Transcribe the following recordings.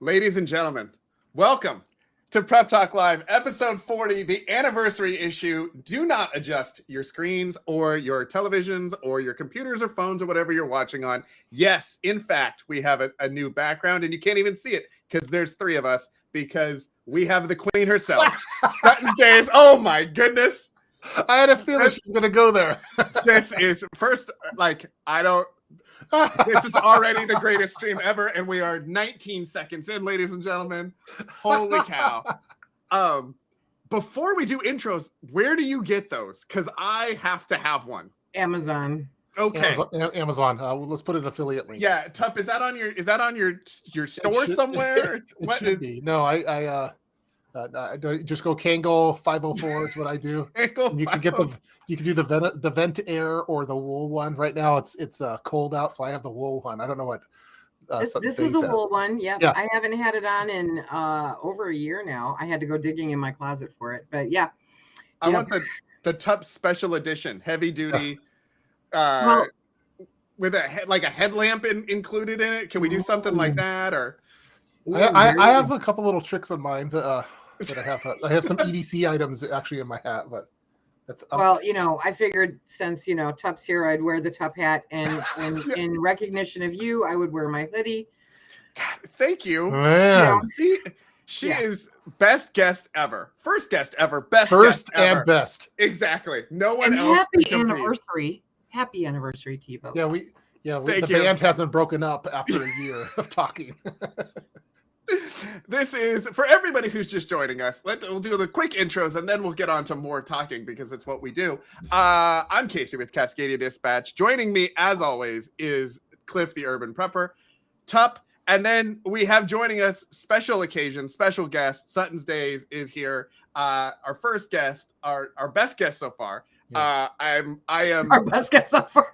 Ladies and gentlemen, welcome to Prep Talk Live, episode 40, the anniversary issue. Do not adjust your screens or your televisions or your computers or phones or whatever you're watching on. Yes, in fact, we have a new background, and you can't even see it because there's three of us, because we have the queen herself. Suttons Daze. Oh my goodness. I had a feeling she was going to go there. This is first, this is already the greatest stream ever, and we are 19 seconds in, ladies and gentlemen. Holy cow. Before we do intros, where do you get those? Because I have to have one. Amazon. Okay. Amazon. Let's put an affiliate link. Yeah, Tup, is that on your store somewhere? It should be. No, I just go Kangol 504 is what I do. You can get you can do the vent air or the wool one. Right now it's cold out, so I have the wool one. I don't know what this is a wool one. Yep. Yeah, I haven't had it on in over a year now. I had to go digging in my closet for it, but yeah. I want the Tup special edition, heavy duty, with a headlamp included in it. Can we do something like that? Or I have a couple little tricks on mine that I have some EDC items actually in my hat, but that's well, I figured since Tup's here, I'd wear the Tup hat, and in recognition of you, I would wear my hoodie. God, thank you. Man. She is best guest ever, first guest ever, best first guest ever. And best. Exactly. No one and else. Happy anniversary, T-Bo. The band hasn't broken up after a year of talking. This is for everybody who's just joining us. We'll do the quick intros and then we'll get on to more talking because it's what we do. I'm Casey with Cascadia Dispatch. Joining me, as always, is Cliff, the urban prepper, Tup, and then we have joining us special occasion, special guest. Suttons Daze is here. Our first guest, our best guest so far. Yeah. I am our best guest so far.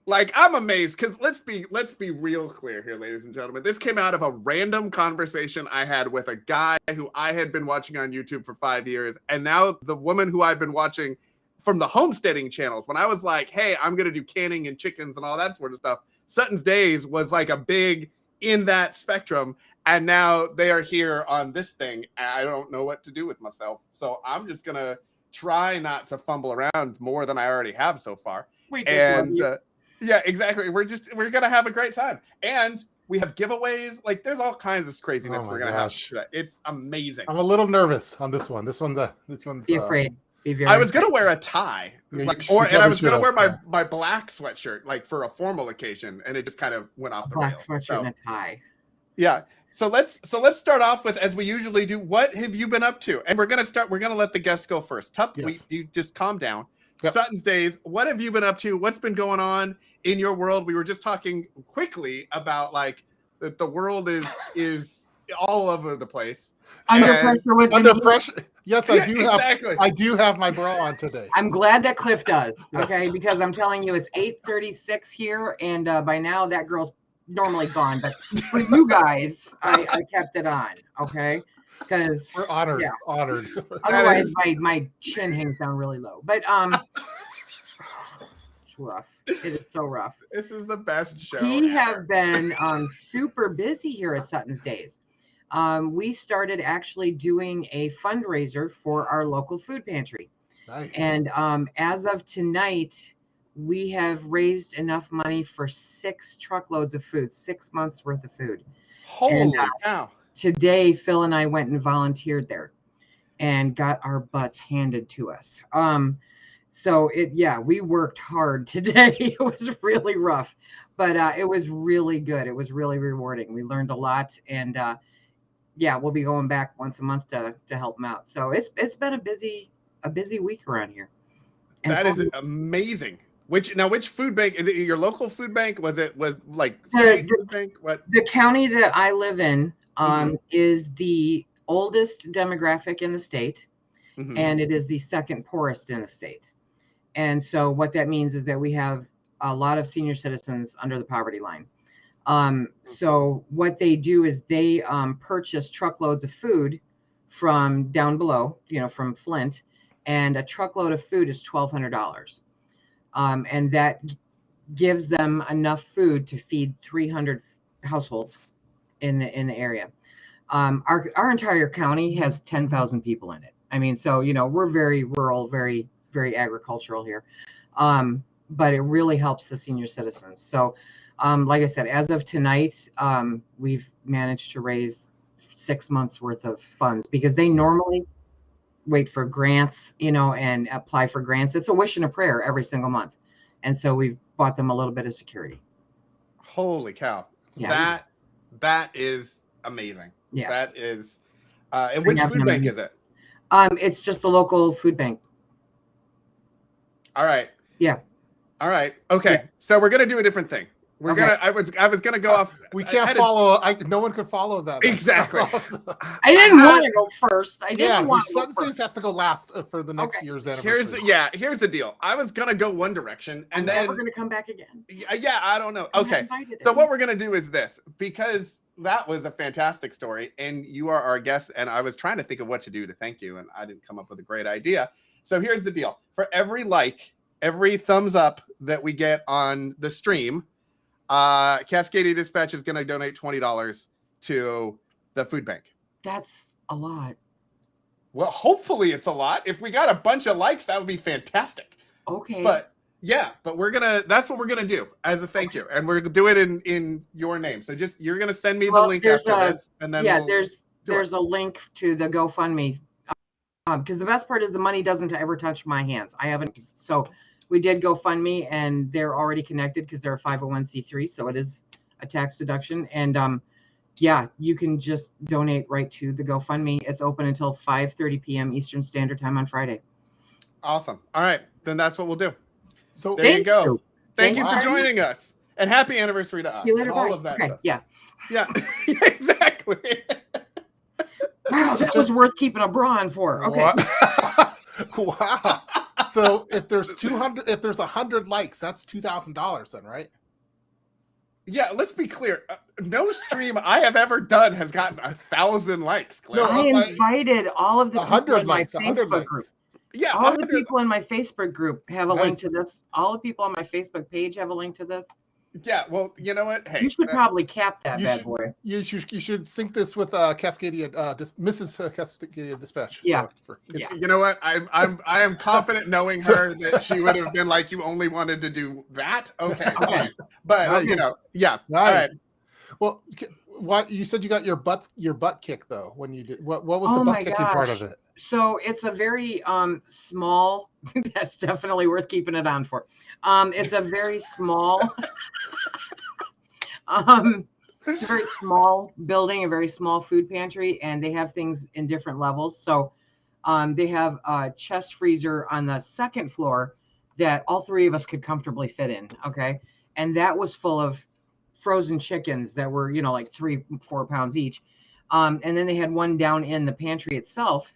Like, I'm amazed because let's be real clear here, ladies and gentlemen. This came out of a random conversation I had with a guy who I had been watching on YouTube for 5 years, and now the woman who I've been watching from the homesteading channels. When I was like, hey, I'm gonna do canning and chickens and all that sort of stuff, Suttons Daze was like a big in that spectrum, and now they are here on this thing, and I don't know what to do with myself. So I'm just gonna try not to fumble around more than I already have so far. Yeah, exactly. We're gonna have a great time, and we have giveaways. Like, there's all kinds of craziness we're gonna have. It's amazing. I'm a little nervous on this one. This one's. Be afraid. Be very I was gonna wear a tie, and I was gonna wear my black sweatshirt, like for a formal occasion, and it just kind of went off the rails. Black sweatshirt and a tie. Yeah. So let's start off with, as we usually do, what have you been up to? And we're gonna let the guests go first. Tup, yes. You just calm down. Yep. Suttons Daze, what have you been up to? What's been going on in your world? We were just talking quickly about like that the world is all over the place. Under pressure. Yes, I do exactly. I do have my bra on today. I'm glad that Cliff does. Okay, because I'm telling you, it's 8:36 here, and by now that girl's normally gone. But for you guys, I kept it on. Okay. Because we're honored. Otherwise, my chin hangs down really low. But it's rough. It is so rough. This is the best show. We have been super busy here at Suttons Daze. We started actually doing a fundraiser for our local food pantry. Nice. And as of tonight, we have raised enough money for 6 truckloads of food, 6 months worth of food. Holy cow. Today, Phil and I went and volunteered there and got our butts handed to us. We worked hard today. It was really rough, but it was really good. It was really rewarding. We learned a lot, and we'll be going back once a month to help them out. So it's been a busy week around here. And that is amazing. Which food bank is it? Your local food bank? Was like food bank? What? The county that I live in is the oldest demographic in the state, and it is the second poorest in the state. And so what that means is that we have a lot of senior citizens under the poverty line. So what they do is they purchase truckloads of food from down below, from Flint, and a truckload of food is $1,200. And that gives them enough food to feed 300 households in the area. Our entire county has 10,000 people in it. I mean, so, we're very rural, very, very agricultural here. But it really helps the senior citizens. So, like I said, as of tonight, we've managed to raise 6 months worth of funds, because they normally wait for grants, and apply for grants. It's a wish and a prayer every single month. And so we've bought them a little bit of security. Holy cow. Yeah. That is amazing. Yeah. That is, and which food bank is it? It's just the local food bank. All right. Yeah. All right. Okay. Yeah. So we're going to do a different thing. We're Okay. I was going to go off. We can't follow. No one can follow that. Exactly. I didn't want to go first. I didn't want to. Suttons Daze has to go last for the next year's anniversary. Here's the deal. I was going to go one direction, and then we're going to come back again. Yeah, I don't know. Okay. So what we're going to do is this, because that was a fantastic story, and you are our guest, and I was trying to think of what to do to thank you, and I didn't come up with a great idea. So here's the deal. For every every thumbs up that we get on the stream, Cascadia Dispatch is going to donate $20 to the food bank. That's a lot. Well, hopefully it's a lot. If we got a bunch of likes, that would be fantastic. Okay. But that's what we're going to do as a thank you. And we're going to do it in your name. So you're going to send me the link after this. And then there's a link to the GoFundMe. Because the best part is the money doesn't ever touch my hands. I haven't. So we did GoFundMe, and they're already connected because they're a 501c3, so it is a tax deduction. And you can just donate right to the GoFundMe. It's open until 5:30 p.m. Eastern Standard Time on Friday. Awesome. All right, then that's what we'll do. So there you go. Thank you for joining us, and happy anniversary to us. See you later. All of that stuff. Yeah. Yeah. Exactly. Wow, that was worth keeping a bra on for. Okay. Wow. So if there's 100 likes, that's $2,000 then, right? Yeah, let's be clear. No stream I have ever done has gotten 1,000 likes. Claire. No, I invited all of the people in my Facebook group. Yeah, all the people in my Facebook group have a link to this. All the people on my Facebook page have a link to this. Yeah, well, you know what? Hey, you should probably cap that bad boy. You should sync this with Cascadia, Mrs. Cascadia Dispatch. Yeah. You know what? I am confident knowing her that she would have been like, you only wanted to do that. Okay. Fine. But yeah. Nice. All right. Well, what you said you got your butt kicked though when you did what was the butt kicking part of it? So it's a very small. That's definitely worth keeping it on for. It's a very small, it's a very small building, a very small food pantry, and they have things in different levels. So they have a chest freezer on the second floor that all three of us could comfortably fit in. Okay. And that was full of frozen chickens that were, like 3-4 pounds each. And then they had one down in the pantry itself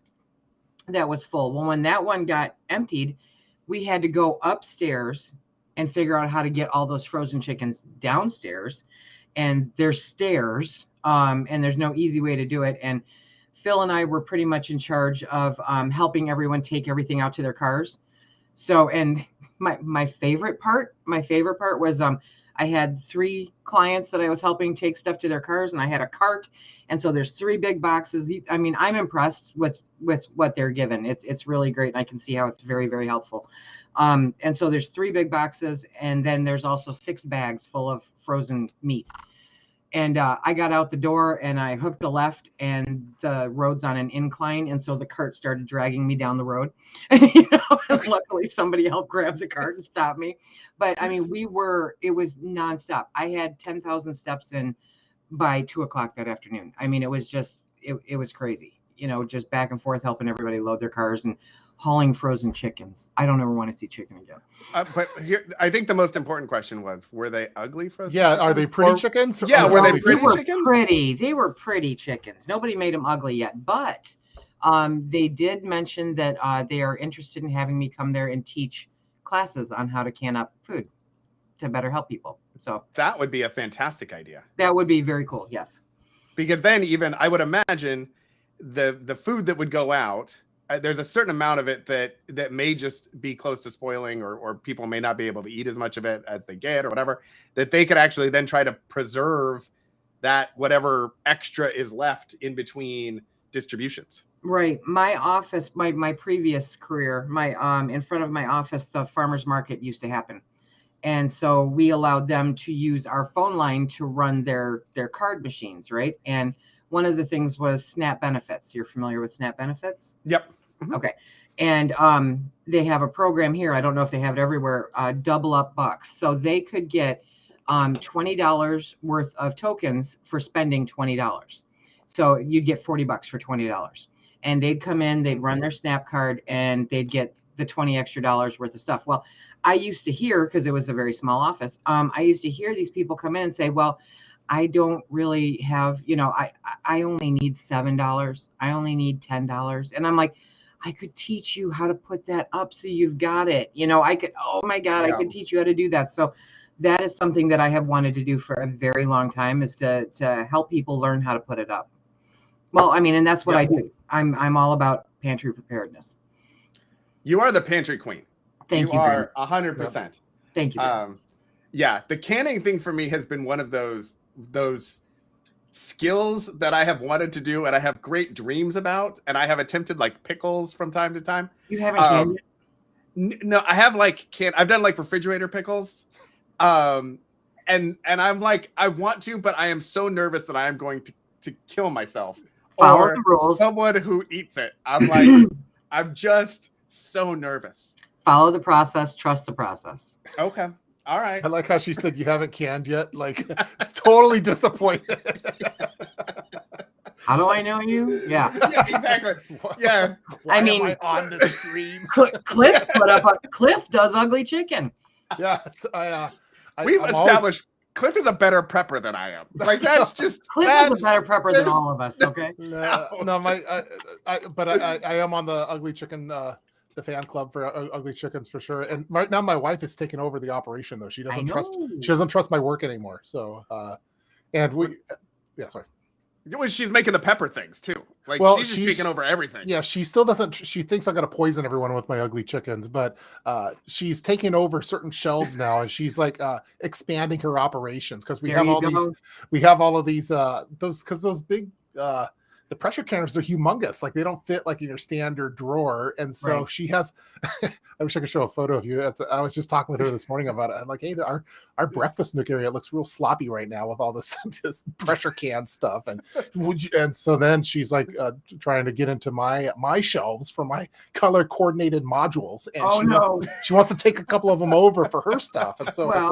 that was full. Well, when that one got emptied, we had to go upstairs and figure out how to get all those frozen chickens downstairs. And there's stairs, and there's no easy way to do it. And Phil and I were pretty much in charge of helping everyone take everything out to their cars. So, and my favorite part was I had 3 clients that I was helping take stuff to their cars, and I had a cart. And so there's 3 big boxes. I mean, I'm impressed with what they're given. It's really great. And I can see how it's very, very helpful. And so there's 3 big boxes, and then there's also 6 bags full of frozen meat. And I got out the door and I hooked a left, and the road's on an incline. And so the cart started dragging me down the road. Luckily somebody helped grab the cart and stop me. But I mean, it was nonstop. I had 10,000 steps in by 2:00 that afternoon. I mean, it was just, it was crazy, just back and forth, helping everybody load their cars and hauling frozen chickens. I don't ever want to see chicken again. But here, I think the most important question was, were they ugly frozen chickens? Are they pretty chickens? Yeah, were they pretty chickens? They were pretty chickens. Nobody made them ugly yet, but they did mention that they are interested in having me come there and teach classes on how to can up food to better help people. So that would be a fantastic idea. That would be very cool. Yes. Because then even I would imagine the food that would go out, there's a certain amount of it that may just be close to spoiling, or people may not be able to eat as much of it as they get or whatever, that they could actually then try to preserve that whatever extra is left in between distributions. Right. My office, my previous career, in front of my office, the farmers market used to happen. And so we allowed them to use our phone line to run their card machines, right? And one of the things was SNAP benefits. You're familiar with SNAP benefits? Yep. Mm-hmm. Okay. And they have a program here. I don't know if they have it everywhere. Double up bucks. So they could get $20 worth of tokens for spending $20. So you'd get $40 for $20. And they'd come in, they'd run their SNAP card, and they'd get the $20 extra worth of stuff. Well, I used to hear, because it was a very small office, I used to hear these people come in and say, well, I don't really have, I only need $7. I only need $10. And I'm like, I could teach you how to put that up so you've got it. I could, oh my God, I could teach you how to do that. So that is something that I have wanted to do for a very long time, is to help people learn how to put it up. Well, I mean, and that's what I do. I'm all about pantry preparedness. You are the pantry queen. Thank you. You are 100%. Thank you. Yeah, the canning thing for me has been one of those skills that I have wanted to do and I have great dreams about, and I have attempted like pickles from time to time. You haven't canned yet? No, I have I've done like refrigerator pickles. And I'm like, I want to, but I am so nervous that I am going to kill myself. Follow or the rules. Someone who eats it. I'm like, I'm just so nervous. Follow the process, trust the process. Okay. All right. I like how she said you haven't canned yet. Like, it's totally disappointed. How do I know you? Yeah. Yeah, exactly. Yeah. Why I mean, am I on the screen? Cliff does ugly chicken. Yes, we've established Cliff is a better prepper than I am. Like, that's just Cliff is a better prepper than all of us. Okay. No, I am on the ugly chicken, the fan club for ugly chickens for sure. And right now, my wife is taking over the operation though. She doesn't trust my work anymore. So, sorry. She's making the pepper things too. Like, she's just taking over everything. Yeah, she still doesn't. She thinks I'm going to poison everyone with my ugly chickens, but she's taking over certain shelves now, and she's like expanding her operations because we have all of these those big the pressure canners are humongous. Like, they don't fit like in your standard drawer, and so she has. I wish I could show a photo of you. I was just talking with her this morning about it. I'm like, hey, our breakfast nook area looks real sloppy right now with all this pressure can stuff, and so then she's like trying to get into my shelves for my color coordinated modules, and she wants to take a couple of them over for her stuff, and so it's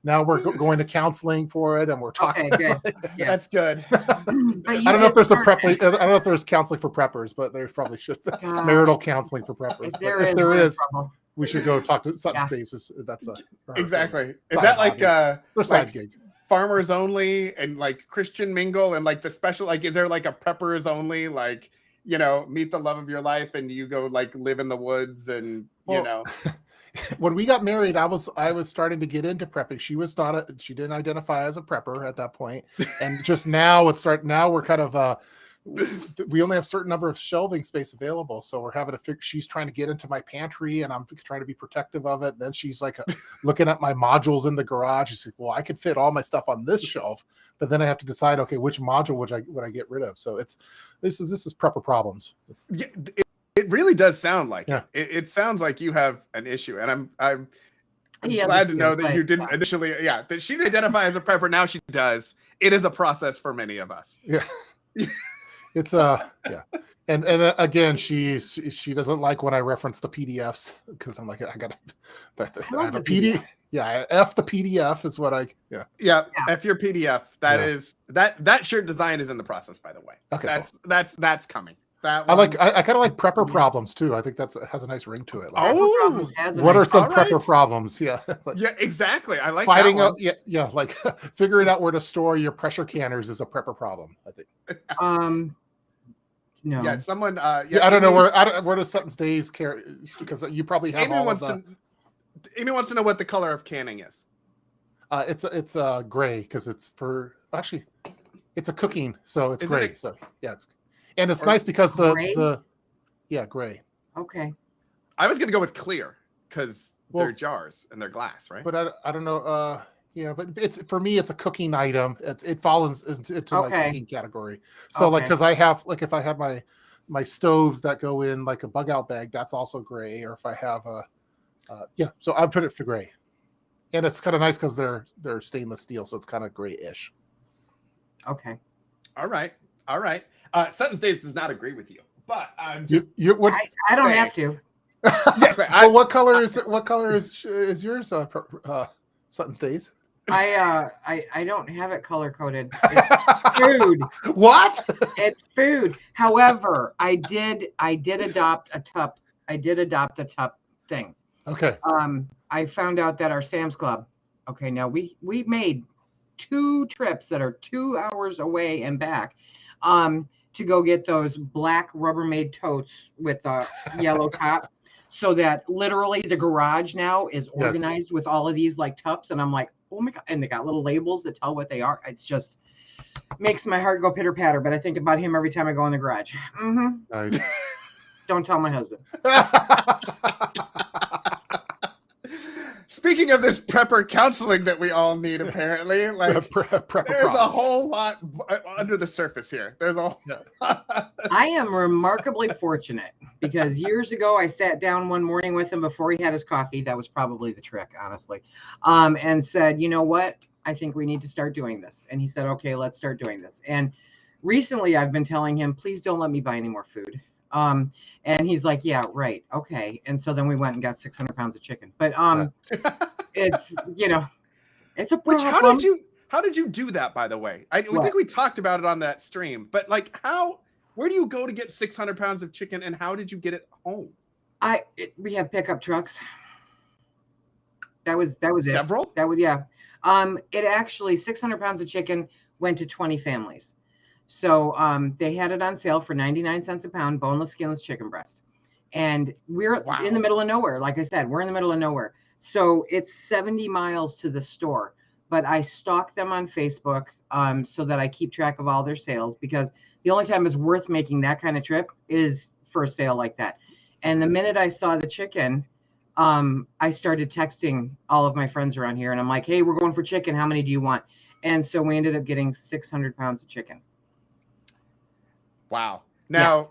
now we're going to counseling for it, and we're talking. Okay, good. Yeah. That's good. I don't know if there's I don't know if there's counseling for preppers, but there probably should be marital counseling for preppers. If there is, we should go talk to Suttons Daze. That's exactly. Is that like side gig? Farmers only and like Christian mingle and like the special, like, is there like a preppers only, like, meet the love of your life and you go like live in the woods and When we got married, I was starting to get into prepping. She didn't identify as a prepper at that point, and just now we're kind of we only have a certain number of shelving space available, so we're having to figure. She's trying to get into my pantry, and I'm trying to be protective of it. And then she's like looking at my modules in the garage. She's like, "Well, I could fit all my stuff on this shelf, but then I have to decide, okay, which module would I get rid of?" So this is prepper problems. Yeah, it really does sound like it. It sounds like you have an issue, and I'm glad to know that you didn't initially. Yeah, that she didn't identify as a prepper. Now she does. It is a process for many of us. Yeah. It's and again, she doesn't like when I reference the PDFs because I'm like, I have a PDF. Yeah, F the PDF is what I F your PDF. That is that shirt design is in the process, by the way. Okay, that's coming. I kind of like prepper problems too. I think it has a nice ring to it. Like, what are some prepper problems? Yeah, yeah, exactly. I like fighting out. Yeah, like figuring out where to store your pressure canners is a prepper problem, I think. No. Yeah, someone. I don't know where does Suttons Daze care, because you probably have Amy wants to know what the color of canning is. It's gray because it's it's a cooking, so it's gray. So yeah, it's nice because gray? Gray. Okay. I was gonna go with clear because they're jars and they're glass, right? But I don't know. Yeah, but it's for me, it's a cooking item. It falls into my Okay. cooking category. So like, Okay. because I have like if I have my stoves that go in like a bug out bag, that's also gray. Or if I have yeah, so I put it to gray, and it's kind of nice because they're stainless steel, so it's kind of grayish. Okay. All right. Suttons Daze does not agree with you, but I'm just What? I don't saying. have to. Yeah, Well, what color is yours? Sutton's Daze. I don't have it color coded. It's food. What? It's food. However, I did adopt a tup. I did adopt a tup thing. Okay. I found out that our Sam's Club. Okay, now we made 2 trips that are 2 hours away and back, to go get those black Rubbermaid totes with a yellow top, so that literally the garage now is organized with all of these like tups, and I'm like, oh my god! And they got little labels that tell what they are. It's just makes my heart go pitter patter. But I think about him every time I go in the garage. Nice. Don't tell my husband. Speaking of this prepper counseling that we all need, apparently, like there's a whole lot under the surface here. There's a I am remarkably fortunate because years ago I sat down one morning with him before he had his coffee. That was probably the trick, honestly. And said, you know what? I think we need to start doing this. And he said, okay, let's start doing this. And recently I've been telling him, please don't let me buy any more food. And he's like, yeah, right. Okay. And so then we went and got 600 pounds of chicken, but, it's, it's a problem. How did you do that, by the way? We think we talked about it on that stream, but like where do you go to get 600 pounds of chicken and how did you get it home? We have pickup trucks. That was Several? It. That was, yeah. It actually 600 pounds of chicken went to 20 families. So they had it on sale for 99 cents a pound, boneless, skinless chicken breast. And we're in the middle of nowhere. Like I said, we're in the middle of nowhere. So it's 70 miles to the store. But I stalk them on Facebook so that I keep track of all their sales, because the only time it's worth making that kind of trip is for a sale like that. And the minute I saw the chicken, I started texting all of my friends around here. And I'm like, hey, we're going for chicken. How many do you want? And so we ended up getting 600 pounds of chicken. Wow. Now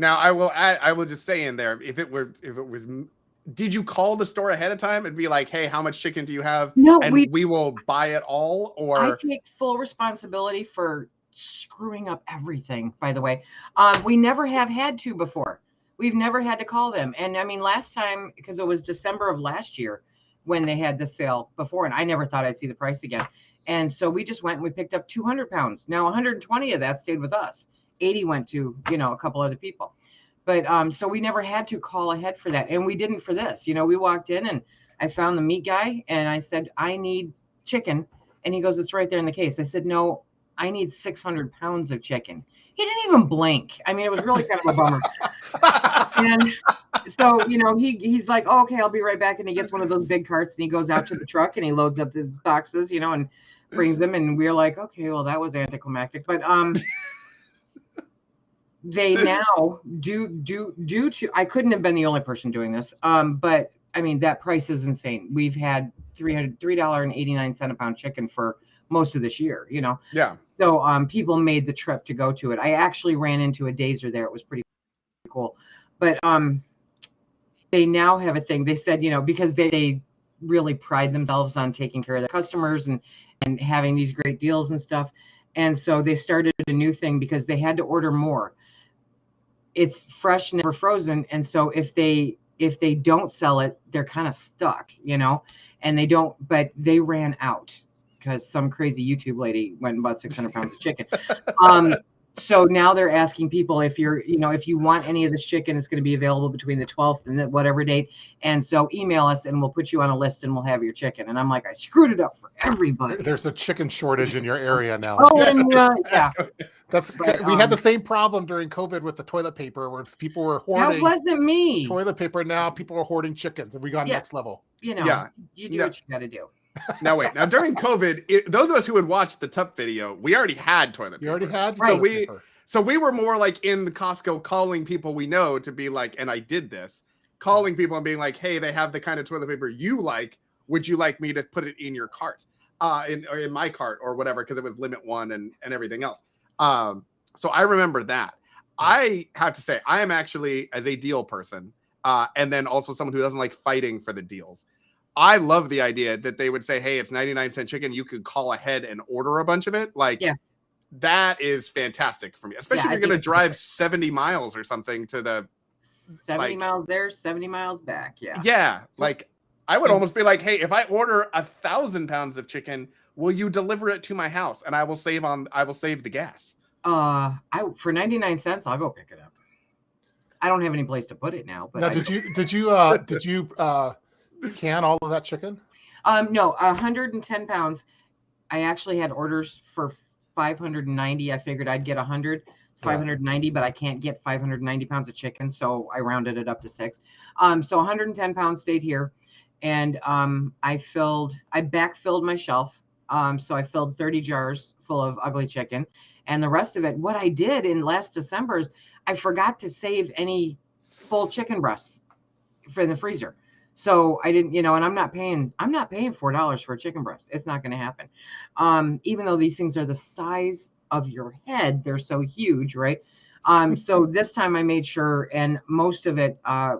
I will just say in there, if it was, did you call the store ahead of time and be like, hey, how much chicken do you have? No, and we will buy it all? Or I take full responsibility for screwing up everything, by the way. We never have had to before. We've never had to call them. And I mean, last time, because it was December of last year when they had the sale before, and I never thought I'd see the price again. And so we just went and we picked up 200 pounds. Now 120 of that stayed with us. 80 went to, a couple other people. But so we never had to call ahead for that. And we didn't for this. We walked in and I found the meat guy and I said, I need chicken. And he goes, it's right there in the case. I said, no, I need 600 pounds of chicken. He didn't even blink. I mean, it was really kind of a bummer. And so, he's like, oh, okay, I'll be right back. And he gets one of those big carts and he goes out to the truck and he loads up the boxes, and brings them. And we're like, okay, well, that was anticlimactic. But they now due to, I couldn't have been the only person doing this. But I mean, that price is insane. We've had $3.89 a pound chicken for most of this year, Yeah. So people made the trip to go to it. I actually ran into a Dazer there. It was pretty cool. But they now have a thing. They said, because they really pride themselves on taking care of their customers and having these great deals and stuff. And so they started a new thing because they had to order more. It's fresh, never frozen. And so if they don't sell it, they're kind of stuck, and they don't, but they ran out because some crazy YouTube lady went and bought 600 pounds of chicken. So now they're asking people if if you want any of this chicken, it's going to be available between the 12th and whatever date. And so email us and we'll put you on a list and we'll have your chicken. And I'm like, I screwed it up for everybody. There's a chicken shortage in your area now. Oh, and yeah. We had the same problem during COVID with the toilet paper where people were hoarding. That wasn't me. Toilet paper. Now people are hoarding chickens and we got next level. You do what you got to do. Now wait. Now during COVID, those of us who would watch the Tup video, we already had toilet paper. You already had right. paper. So we were more like in the Costco calling people we know to be like, and I did this, calling people and being like, hey, they have the kind of toilet paper you like. Would you like me to put it in your cart? in my cart or whatever, because it was limit 1 and everything else. So I remember that. I have to say, I am actually, as a deal person, and then also someone who doesn't like fighting for the deals, I love the idea that they would say, hey, it's 99-cent chicken. You could call ahead and order a bunch of it. Like, that is fantastic for me, especially if you're going to drive 70 miles or something to the 70 miles there, 70 miles back. Yeah. Yeah. Like, I would almost be like, hey, if I order 1,000 pounds of chicken, will you deliver it to my house? And I will save the gas. For 99 cents, I'll go pick it up. I don't have any place to put it now. But now, did you can all of that chicken? No, 110 pounds. I actually had orders for 590. I figured I'd get 590, but I can't get 590 pounds of chicken, so I rounded it up to 6. So 110 pounds stayed here, and I backfilled my shelf. So I filled 30 jars full of ugly chicken, and the rest of it, what I did in last December is I forgot to save any full chicken breasts for the freezer. So I didn't, and I'm not paying $4 for a chicken breast. It's not going to happen. Even though these things are the size of your head, they're so huge, right? So this time I made sure, and most of it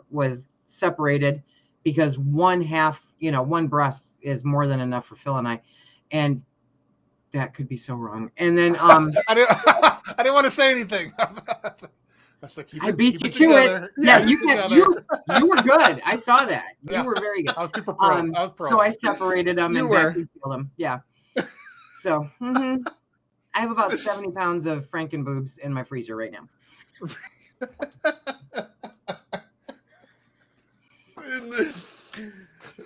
was separated, because one breast is more than enough for Phil and I. And that could be so wrong. And then I didn't want to say anything. I beat you to it. Yeah, you were good. I saw that. You were very good. I was super pro. I was pro. So I separated them and vacuum sealed them. Yeah. So I have about 70 pounds of Franken boobs in my freezer right now.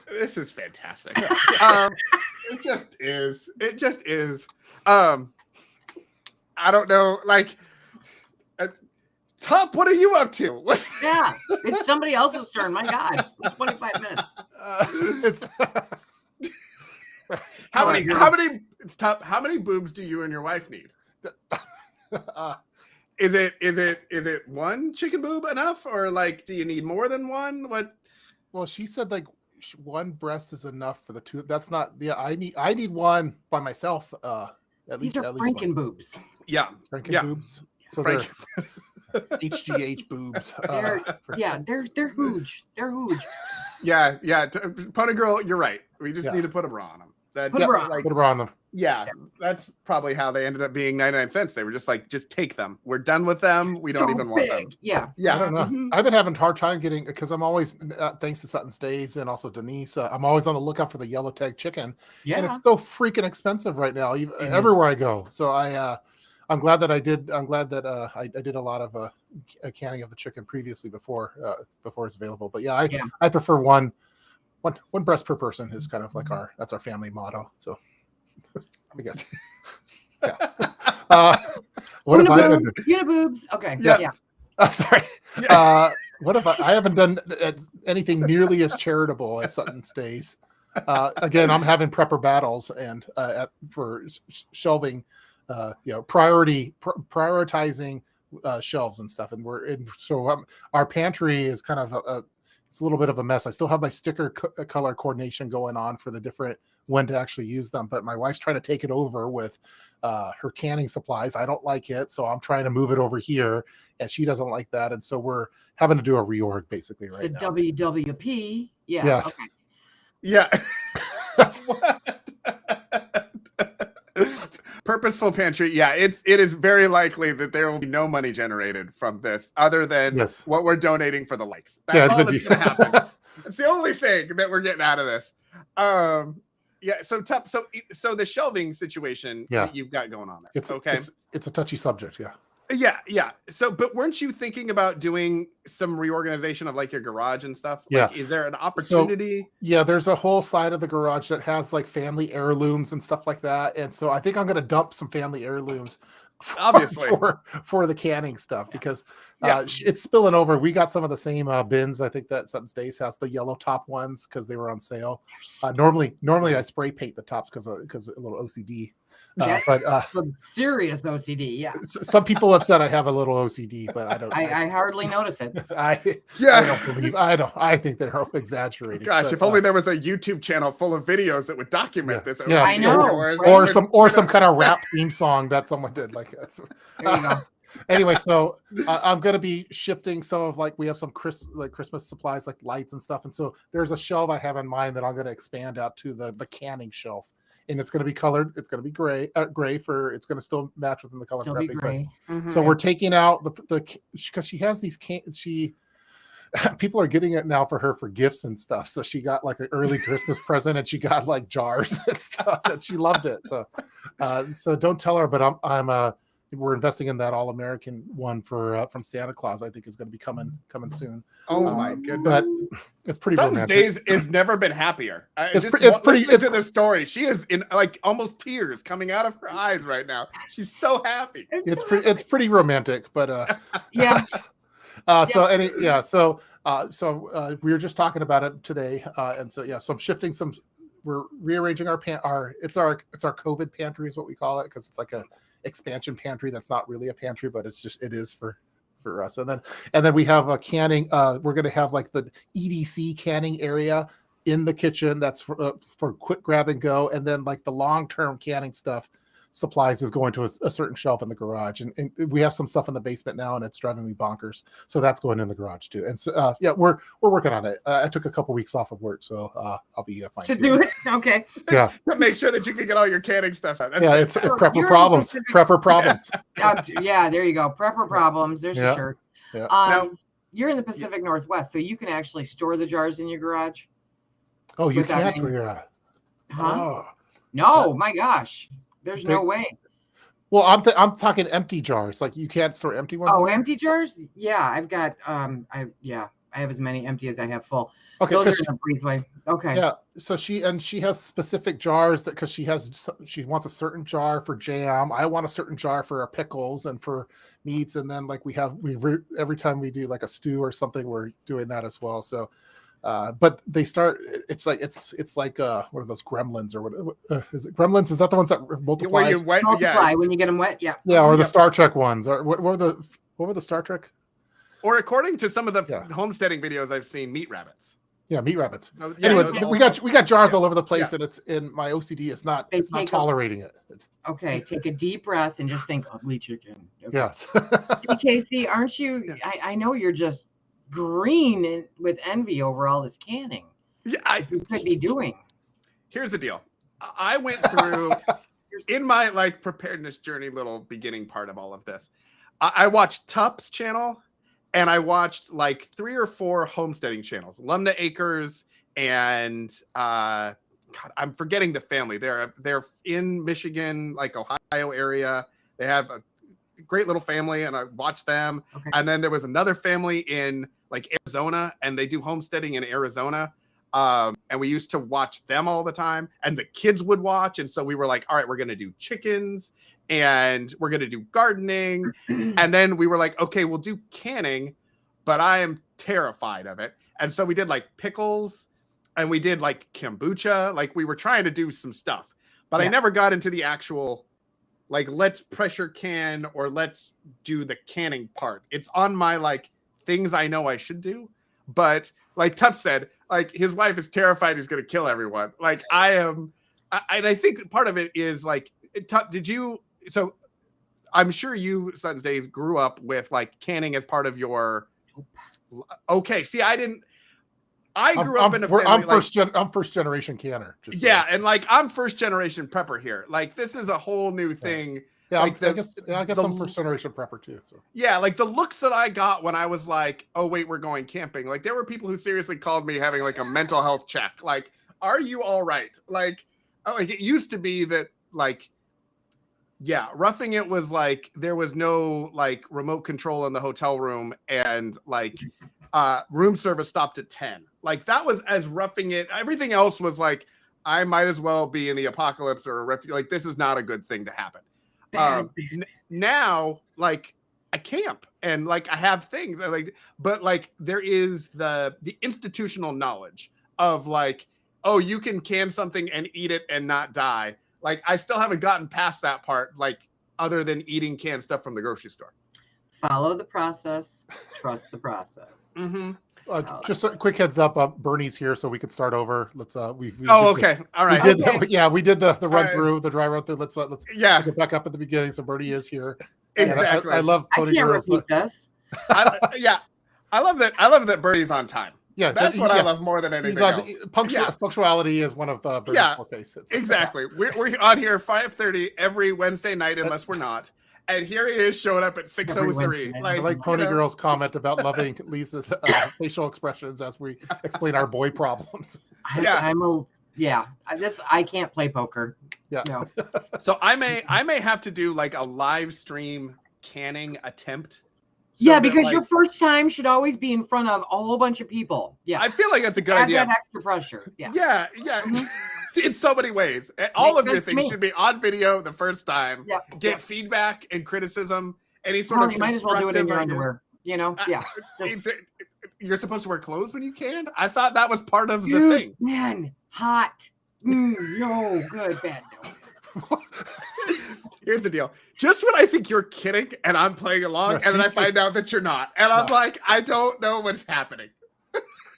This is fantastic. It just is. I don't know. Like, Top, what are you up to? Yeah, it's somebody else's turn. My God, it's 25 minutes. How many boobs do you and your wife need? Is it one chicken boob enough, or like, do you need more than one? What? Well, she said like one breast is enough for the two. That's not. Yeah, I need one by myself. These are Franken boobs. Yeah, Franken boobs. So they're HGH boobs. They're huge. They're huge. Yeah. Pony Girl, you're right. We just need to put a bra on them. Put a bra on them. Yeah, that's probably how they ended up being 99 cents. They were just like, just take them. We're done with them. We don't even want them. Yeah. I don't know. Mm-hmm. I've been having a hard time getting, because I'm always, thanks to Suttons Daze and also Denise, I'm always on the lookout for the yellow tag chicken. Yeah. And it's so freaking expensive right now, everywhere I go. So I'm glad that I did. I'm glad that I did a lot of canning of the chicken previously before it's available. But I prefer one breast per person is kind of like that's our family motto. So I guess. Yeah. What if I did? Boobs. Okay. Yeah. Sorry. Yeah. What if I haven't done anything nearly as charitable as Suttons Daze? Again, I'm having prepper battles and for shelving. Prioritizing shelves and stuff, and our pantry is kind of it's a little bit of a mess. I still have my sticker color coordination going on for the different when to actually use them, but my wife's trying to take it over with her canning supplies. I don't like it, so I'm trying to move it over here, and she doesn't like that, and so we're having to do a reorg basically right now. The WWP, yeah, yes. Okay. Yeah. Purposeful pantry. Yeah, it is very likely that there will be no money generated from this other than what we're donating for the likes. That's all that's going to happen. It's the only thing that we're getting out of this. So the shelving situation that you've got going on there. It's a touchy subject. Yeah. So, but weren't you thinking about doing some reorganization of like your garage and stuff? Yeah. Is there an opportunity? So, there's a whole side of the garage that has like family heirlooms and stuff like that. And so I think I'm going to dump some family heirlooms obviously for the canning stuff because it's spilling over. We got some of the same bins. I think that Suttons Daze has the yellow top ones because they were on sale. Normally I spray paint the tops because a little OCD. Some serious OCD. Yeah. Some people have said I have a little OCD, but I don't. I hardly notice it. I don't believe. I think they're exaggerating. Gosh, but, if only there was a YouTube channel full of videos that would document this. Yeah, I know. Or some kind of rap theme song that someone did. Like, There you go. anyway, so I'm going to be shifting some of we have some Christmas supplies like lights and stuff, and so there's a shelf I have in mind that I'm going to expand out to the canning shelf, and it's going to be colored. It's going to be gray for. It's going to still match within the color Still be prepping. gray. So we're taking out the because she has these people are getting it now for her for gifts and stuff. So she got like an early Christmas present, and she got like jars and stuff, and she loved it. So don't tell her, but we're investing in that all American one for from Santa Claus. I think is going to be coming soon. Oh my goodness! But it's pretty Suttons romantic. Daze has never been happier. It's pretty. Listen to the story. She is in like almost tears coming out of her eyes right now. She's so happy. It's pretty romantic, but Yeah. So we were just talking about it today, and so I'm shifting some. We're rearranging our it's our COVID pantry is what we call it, because it's like a expansion pantry that's not really a pantry, but it is for us. And then we have a canning. We're going to have like the EDC canning area in the kitchen. That's for quick grab and go, and then like the long-term canning supplies is going to a certain shelf in the garage, and we have some stuff in the basement now, and it's driving me bonkers. So that's going in the garage too. And so we're working on it. I took a couple weeks off of work, so I'll be fine to do it. Okay. Yeah. To make sure that you can get all your canning stuff out. It's prepper problems. Prepper problems. Yeah, there you go. Prepper problems. There's a shirt. Yeah. Now, you're in the Pacific Northwest, so you can actually store the jars in your garage. Oh, you can't. Huh? Oh. No, my gosh. There's no way. Well, I'm talking empty jars. Like you can't store empty ones. Oh, empty jars? Yeah, I've got I have as many empty as I have full. Okay, those are in a breezeway. Okay. Yeah. So she has specific jars that because she wants a certain jar for jam. I want a certain jar for our pickles and for meats, and then like every time we do like a stew or something, we're doing that as well. So. But they start. It's like what are those gremlins or what? Is it gremlins? Is that the ones that multiply? Multiply when you get them wet. Yeah. Yeah, or the Star Trek ones. Or what were the Star Trek? Or according to some of the homesteading videos I've seen, meat rabbits. Yeah, meat rabbits. Anyway, we got jars all over the place, and it's in my OCD. It's not tolerating it. Okay, take a deep breath and just think ugly chicken. Okay. Yes. See, Casey, aren't you? Yeah. I know you're just green with envy over all this canning. Yeah, you could be doing. Here's the deal. I went through in my like preparedness journey, little beginning part of all of this. I watched Tup's channel, and I watched like 3 or 4 homesteading channels, Lumna Acres, and God, I'm forgetting the family. They're in Michigan, like Ohio area. They have a great little family, and I watched them. Okay. And then there was another family in like Arizona, and they do homesteading in Arizona. And we used to watch them all the time, and the kids would watch. And so we were like, all right, we're going to do chickens and we're going to do gardening. And then we were like, okay, we'll do canning, but I am terrified of it. And so we did like pickles, and we did like kombucha. Like we were trying to do some stuff, but I never got into the actual like, let's pressure can or let's do the canning part. It's on my like things I know I should do. But like Tup said, like his wife is terrified he's going to kill everyone. Like I am. And I think part of it is like, Tup, so I'm sure you, Suttons Daze, grew up with like canning as part of your, okay. See, I grew up in a family. I'm first generation canner. And like I'm first generation prepper here. Like this is a whole new thing. Yeah, like I guess I'm first generation prepper too. So. Yeah, like the looks that I got when I was like, oh wait, we're going camping. Like there were people who seriously called me having like a mental health check. Like, are you all right? Like it used to be that like, yeah, roughing it was like there was no like remote control in the hotel room, and like room service stopped at 10. Like that was as roughing it. Everything else was like, I might as well be in the apocalypse or a refuge. Like this is not a good thing to happen. Now, like I camp and like I have things like, but like there is the institutional knowledge of like, oh, you can can something and eat it and not die. Like, I still haven't gotten past that part, like, other than eating canned stuff from the grocery store. Follow the process. Trust the process. Mm-hmm. Just a quick heads up. Bernie's here, so we could start over. Let's. We okay. All right. We did. Okay. We did the run through, the dry run through. Let's yeah. pick it back up at the beginning. So Bernie is here. Exactly. I love Pony Girls. Repeat this. I love that Bernie's on time. Yeah, that's what I love more than anything else. Punctuality is one of Bernie's fortes. Exactly. We're on here 5:30 every Wednesday night, unless we're not. And here he is showing up at 6:03. I like Pony Girl's comment about loving Lisa's facial expressions as we explain our boy problems. I can't play poker. Yeah. No. So I may have to do like a live stream canning attempt. Because your first time should always be in front of a whole bunch of people. Yeah. I feel like that's a good idea. That extra pressure. Yeah. Yeah. Mm-hmm. In so many ways. All of your things should be on video the first time. Yeah. Get feedback and criticism. Any sort of you might as well do it in your underwear. You know? Yeah. You're supposed to wear clothes when you can? I thought that was part of the thing. Man, hot. No, good, bad, no. Here's the deal. Just when I think you're kidding and I'm playing along, and then I find out that you're not. And I'm like, I don't know what's happening.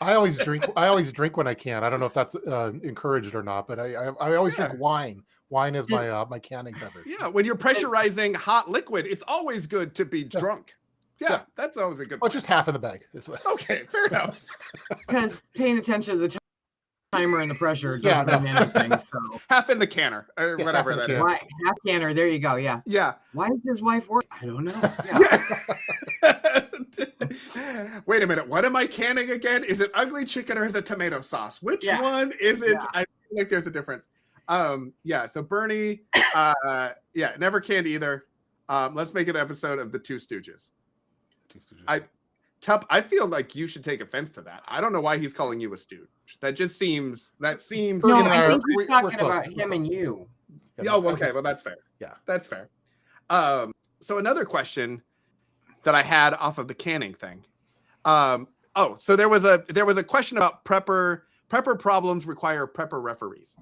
I always drink when I can. I don't know if that's encouraged or not, but I always drink wine. Wine is my canning beverage. Yeah, when you're pressurizing hot liquid, it's always good to be drunk. Yeah, that's always a good point. Just half in the bag. Okay, fair enough. Because paying attention to the timer and the pressure doesn't mean anything. So half in the canner or whatever that is. Half canner. There you go. Yeah. Yeah. Why is his wife work? I don't know. Yeah. Wait a minute. What am I canning again? Is it ugly chicken or is it tomato sauce? Which one is it? I feel like there's a difference. So Bernie, never canned either. Let's make an episode of the Two Stooges. I feel like you should take offense to that. I don't know why he's calling you a stooge. That seems. No, I think he's talking about him and you. Okay. Well, that's fair. Yeah, that's fair. So another question that I had off of the canning thing. So there was a question about prepper problems require prepper referees.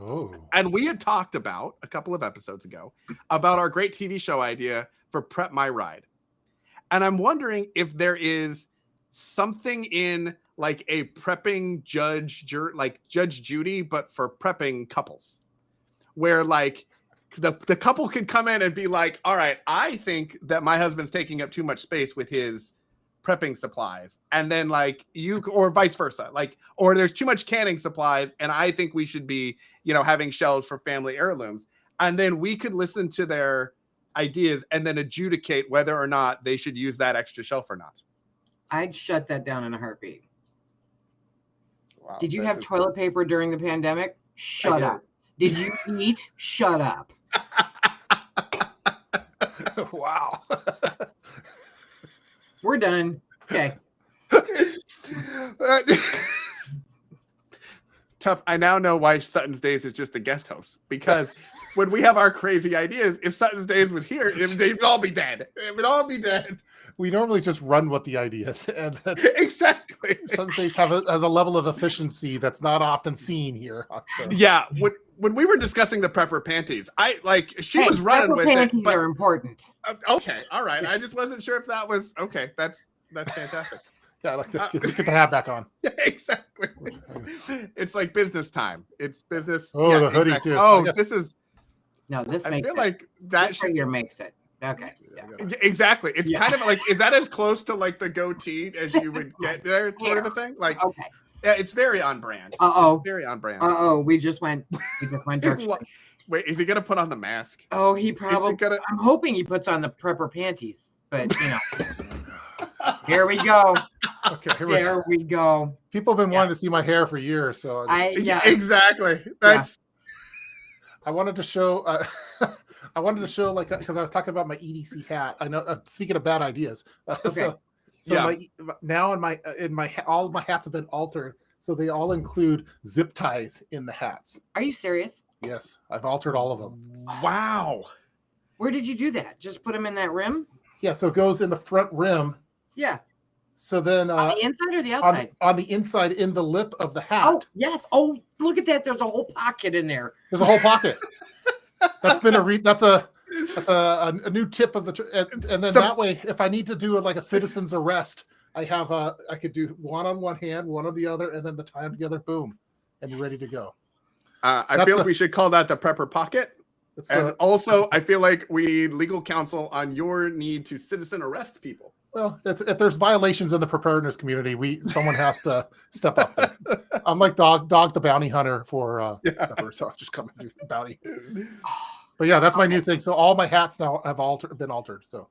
Oh. And we had talked about a couple of episodes ago about our great TV show idea for Prep My Ride. And I'm wondering if there is something in like a prepping Judge Judy, but for prepping couples, where like the couple can come in and be like, all right, I think that my husband's taking up too much space with his prepping supplies. And then like or vice versa, like, or there's too much canning supplies. And I think we should be, having shelves for family heirlooms. And then we could listen to their ideas and then adjudicate whether or not they should use that extra shelf or not. I'd shut that down in a heartbeat. Wow, did you have toilet paper during the pandemic? Shut up. Did you eat? Shut up. Wow. We're done. Okay. Tough. I now know why Suttons Daze is just a guest host, because when we have our crazy ideas, if Suttons Daze was here, they'd all be dead. It would all be dead. We normally just run with the ideas, and exactly. Suttons Daze has a level of efficiency that's not often seen here. So. Yeah, when we were discussing the prepper panties, she was running with it. But are important. Okay, all right. I just wasn't sure if that was okay. That's fantastic. Yeah, I like that. Let's get the hat back on. Yeah, exactly. It's like business time. It's business. Oh, the hoodie too. Oh, this is. No, this makes. I feel like that figure makes it. Okay. Yeah. Exactly. It's kind of like, is that as close to like the goatee as you would get there, sort of a thing? Like, okay. Yeah, it's very on brand. It's very on brand. We just went dark. Wait, is he gonna put on the mask? Oh, he probably. I'm hoping he puts on the prepper panties, but here we go. Okay, there we go. People have been wanting to see my hair for years, so exactly. That's. I wanted to show. I wanted to show because I was talking about my EDC hat. I know. Speaking of bad ideas, okay. Now in my all of my hats have been altered, so they all include zip ties in the hats. Are you serious? Yes, I've altered all of them. Wow. Where did you do that? Just put them in that rim? Yeah, so it goes in the front rim. Yeah. So then on the inside or the outside? On the inside, in the lip of the hat. Oh, yes. Oh, look at that. There's a whole pocket in there. There's a whole pocket. That's been that's a new tip of the and then that way, if I need to do like a citizen's arrest, I could do one on one hand, one on the other, and then the tie them together, boom, and you're ready to go. I feel like we should call that the prepper pocket. And also, I feel like we need legal counsel on your need to citizen arrest people. Well, if there's violations in the preparedness community, someone has to step up there. I'm like Dog the bounty hunter for pepper, so I'll just come and do bounty. But yeah, that's my new thing. So all my hats now have been altered. So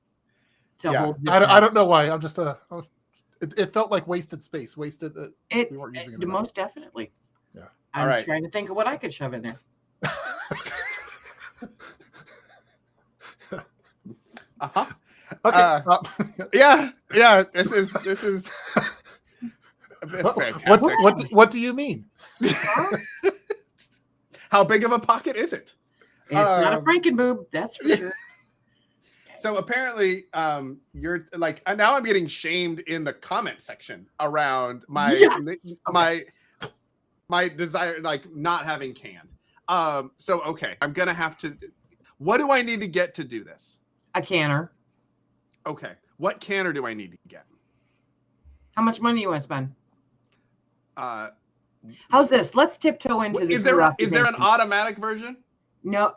Yeah. I don't know why. I'm just it felt like wasted space. We weren't using it. Most definitely. Yeah. I'm trying to think of what I could shove in there. Uh-huh. Okay. Yeah. This is fantastic. What do you mean? How big of a pocket is it? It's not a Frankenboob, that's for sure. So apparently, you're like now I'm getting shamed in the comment section around my desire, like not having canned. So okay, I'm gonna have to. What do I need to get to do this? A canner. Okay, what canner do I need to get? How much money you want to spend? How's this? Let's tiptoe into this. Is there an automatic version? No.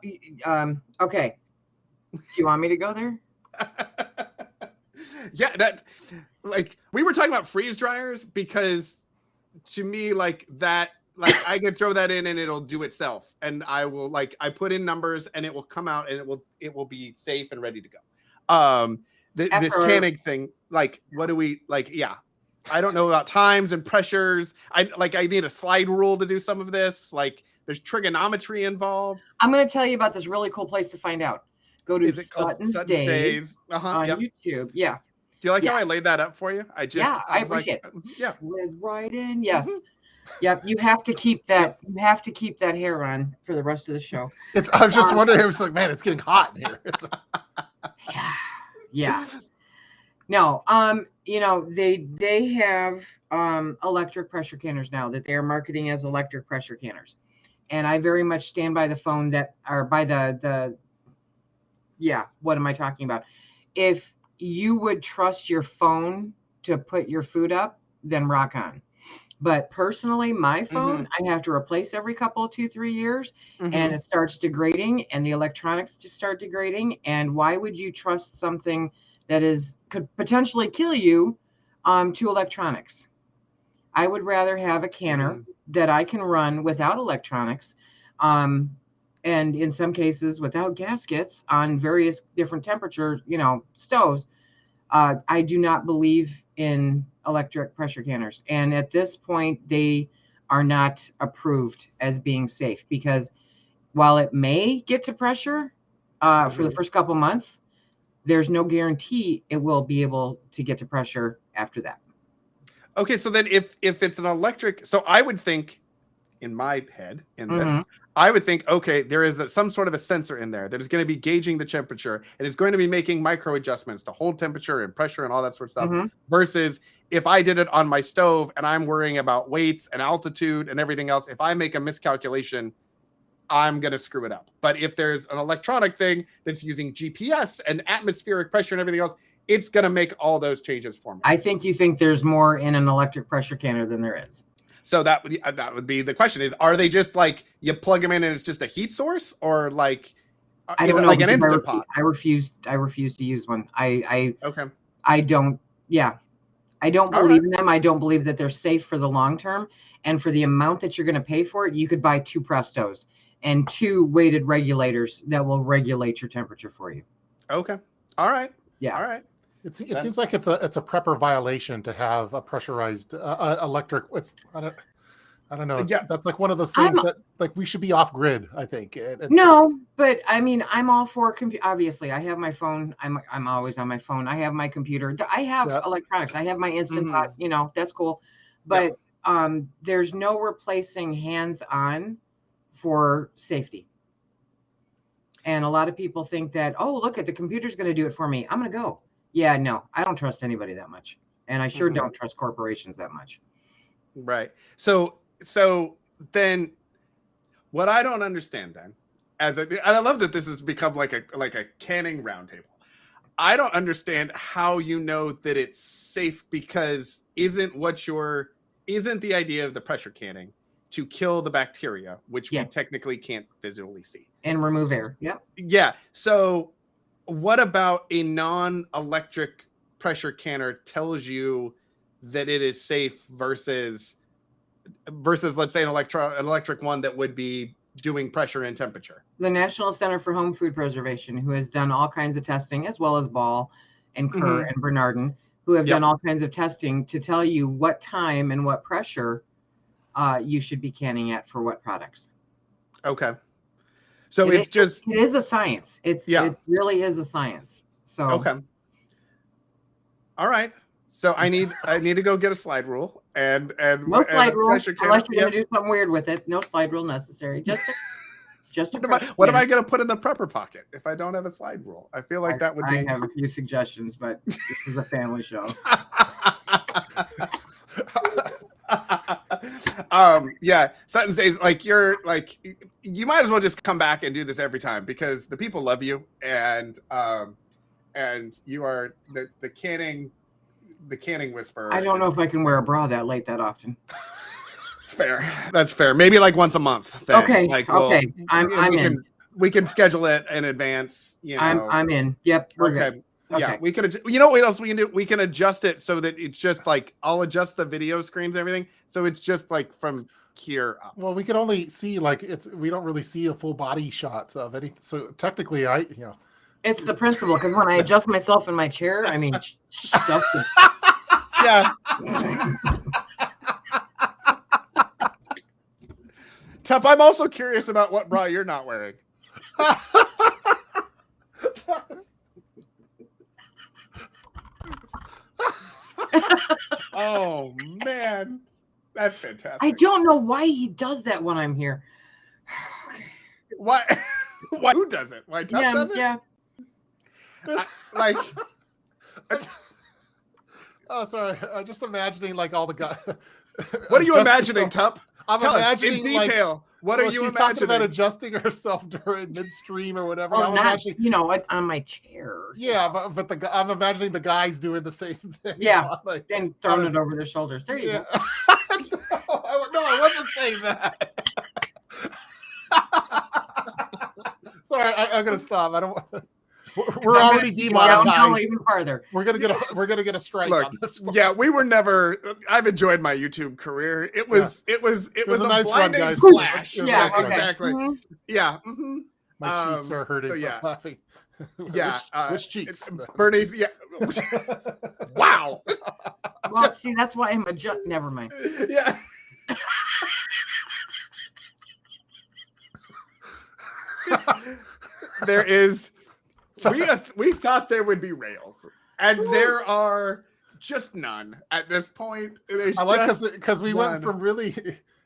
Okay. Do you want me to go there? Yeah, that like we were talking about freeze dryers because to me like that I can throw that in and it'll do itself and I will I put in numbers and it will come out and it will be safe and ready to go. This canning thing, like what do we I don't know about times and pressures. I need a slide rule to do some of this. Like there's trigonometry involved. I'm going to tell you about this really cool place to find out. Go to Suttons Daze on YouTube. Yeah. Do you like how I laid that up for you? I appreciate it. Yeah. Slid right in. Yes. Mm-hmm. Yep. You have to keep that. You have to keep that hair on for the rest of the show. I was just wondering. I was like, man, it's getting hot in here. Yeah. No. They have electric pressure canners now that they are marketing as electric pressure canners, and I very much stand by the phone what am I talking about? If you would trust your phone to put your food up, then rock on. But personally, my phone, I have to replace every couple, 2-3 years, and it starts degrading, and the electronics just start degrading. And why would you trust something that could potentially kill you to electronics? I would rather have a canner that I can run without electronics, and in some cases without gaskets on various different temperature, stoves. I do not believe in electric pressure canners. And at this point, they are not approved as being safe because while it may get to pressure for the first couple months, there's no guarantee it will be able to get to pressure after that. Okay, so then if it's an electric, so I would think in my head in this, I would think, okay, there is some sort of a sensor in there that is going to be gauging the temperature and it's going to be making micro adjustments to hold temperature and pressure and all that sort of stuff. Versus if I did it on my stove and I'm worrying about weights and altitude and everything else, if I make a miscalculation, I'm going to screw it up. But if there's an electronic thing that's using GPS and atmospheric pressure and everything else, it's going to make all those changes for me. I think you think there's more in an electric pressure canner than there is. So that would be the question: is are they just like you plug them in and it's just a heat source, or like I don't know, like an Instant Pot? I refuse to use one. I don't All believe in them. I don't believe that they're safe for the long term. And for the amount that you're going to pay for it, you could buy 2 Prestos and 2 weighted regulators that will regulate your temperature for you. Okay. All right. Yeah. All right. It seems like it's a prepper violation to have a pressurized electric. I don't know. That's like one of those things that like we should be off grid, I think. No, but I mean, I'm all for obviously, I have my phone. I'm always on my phone. I have my computer. I have electronics. I have my Instant Pot. That's cool. But there's no replacing hands-on for safety. And a lot of people think that, oh, look at the computer's going to do it for me. I'm going to go. Yeah, no, I don't trust anybody that much. And I sure don't trust corporations that much. Right. So then what I don't understand then, and I love that this has become like a canning roundtable. I don't understand how you know that it's safe, because isn't the idea of the pressure canning to kill the bacteria, which we technically can't visually see, and remove air. Yep. Yeah. So what about a non-electric pressure canner tells you that it is safe versus let's say an electric one that would be doing pressure and temperature? The National Center for Home Food Preservation, who has done all kinds of testing, as well as Ball and Kerr and Bernardin, who have done all kinds of testing to tell you what time and what pressure you should be canning at for what products. Okay. So it is a science. It really is a science. So okay. All right. So I need to go get a slide rule and no slide rule unless you're going to do something weird with it. No slide rule necessary. What am I going to put in the prepper pocket if I don't have a slide rule? I feel like that would be. I have a few suggestions, but this is a family show. Suttons Daze, you might as well just come back and do this every time, because the people love you, and you are the canning whisperer. I don't know if I can wear a bra that late that often. Fair. That's fair. Maybe like once a month. Then. Okay. Okay. I'm in. We can schedule it in advance. You know. I'm in. Yep. Okay. Yeah, we could. You know what else we can do? We can adjust it so that it's just like I'll adjust the video screens and everything, so it's just like from here up. Well, we can only see we don't really see a full body shots of anything. So technically, it's the principle, because when I adjust myself in my chair, I mean, yeah. Tup, I'm also curious about what bra you're not wearing. Oh man, that's fantastic. I don't know why he does that when I'm here. Why? Why? Who does it? Why Tup does it? Yeah. Oh, sorry. I'm just imagining all the guys. What are you imagining, Tup? I'm imagining in detail. What are you she's imagining? Talking about adjusting herself during midstream or whatever. Well, on my chair. Yeah, but I'm imagining the guys doing the same thing. Yeah, and throwing it over their shoulders. There you go. No, I wasn't saying that. Sorry, I'm gonna stop. I don't. We're already demonetized. Even farther. We're gonna get a strike on this one. Yeah, we were never. I've enjoyed my YouTube career. It was a nice run, guys. Flash. Yeah, okay. Exactly. Mm-hmm. Yeah. Mm-hmm. My cheeks are hurting from laughing. Yeah. Which cheeks? Bernie's. Yeah. Wow. Well, see, that's why I'm never mind. Yeah. There is. We thought there would be rails, and there are just none at this point. I like because we went from really,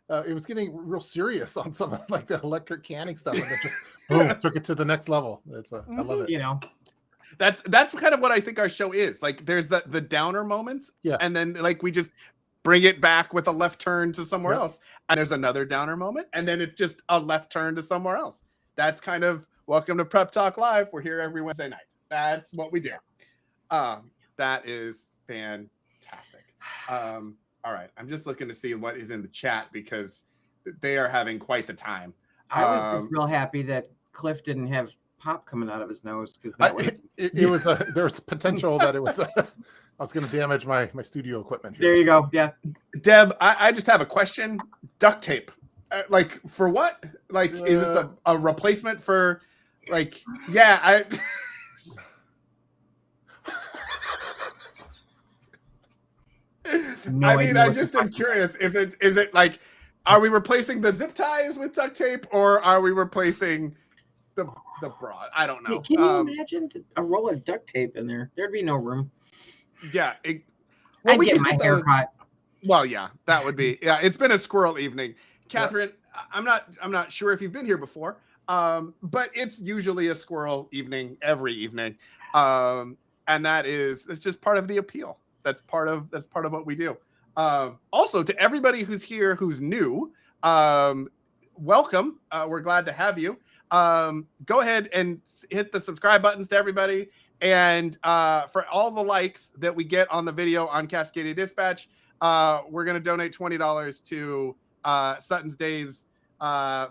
it was getting real serious on some of the electric canning stuff, and it just boom took it to the next level. I love it. You know, that's kind of what I think our show is. There's the downer moments, and then we just bring it back with a left turn to somewhere else, and there's another downer moment, and then it's just a left turn to somewhere else. That's kind of. Welcome to Prep Talk Live. We're here every Wednesday night. That's what we do. That is fantastic. All right. I'm just looking to see what is in the chat, because they are having quite the time. I was just real happy that Cliff didn't have pop coming out of his nose, because there was potential that it was. I was going to damage my studio equipment here. There you go. Yeah. Deb, I just have a question. Duct tape. For what? Is this a replacement for? I I just am curious if is it are we replacing the zip ties with duct tape, or are we replacing the bra? I don't know. Can you imagine a roll of duct tape in there? There'd be no room. Yeah. I'd get my hair cut. Well, yeah, that would be. Yeah, it's been a squirrel evening. Catherine, I'm not sure if you've been here before. But it's usually a squirrel evening every evening. And it's just part of the appeal. That's part of what we do. Also, to everybody who's here who's new, welcome. We're glad to have you. Go ahead and hit the subscribe buttons to everybody. And for all the likes that we get on the video on Cascadia Dispatch, we're going to donate $20 to Suttons Daze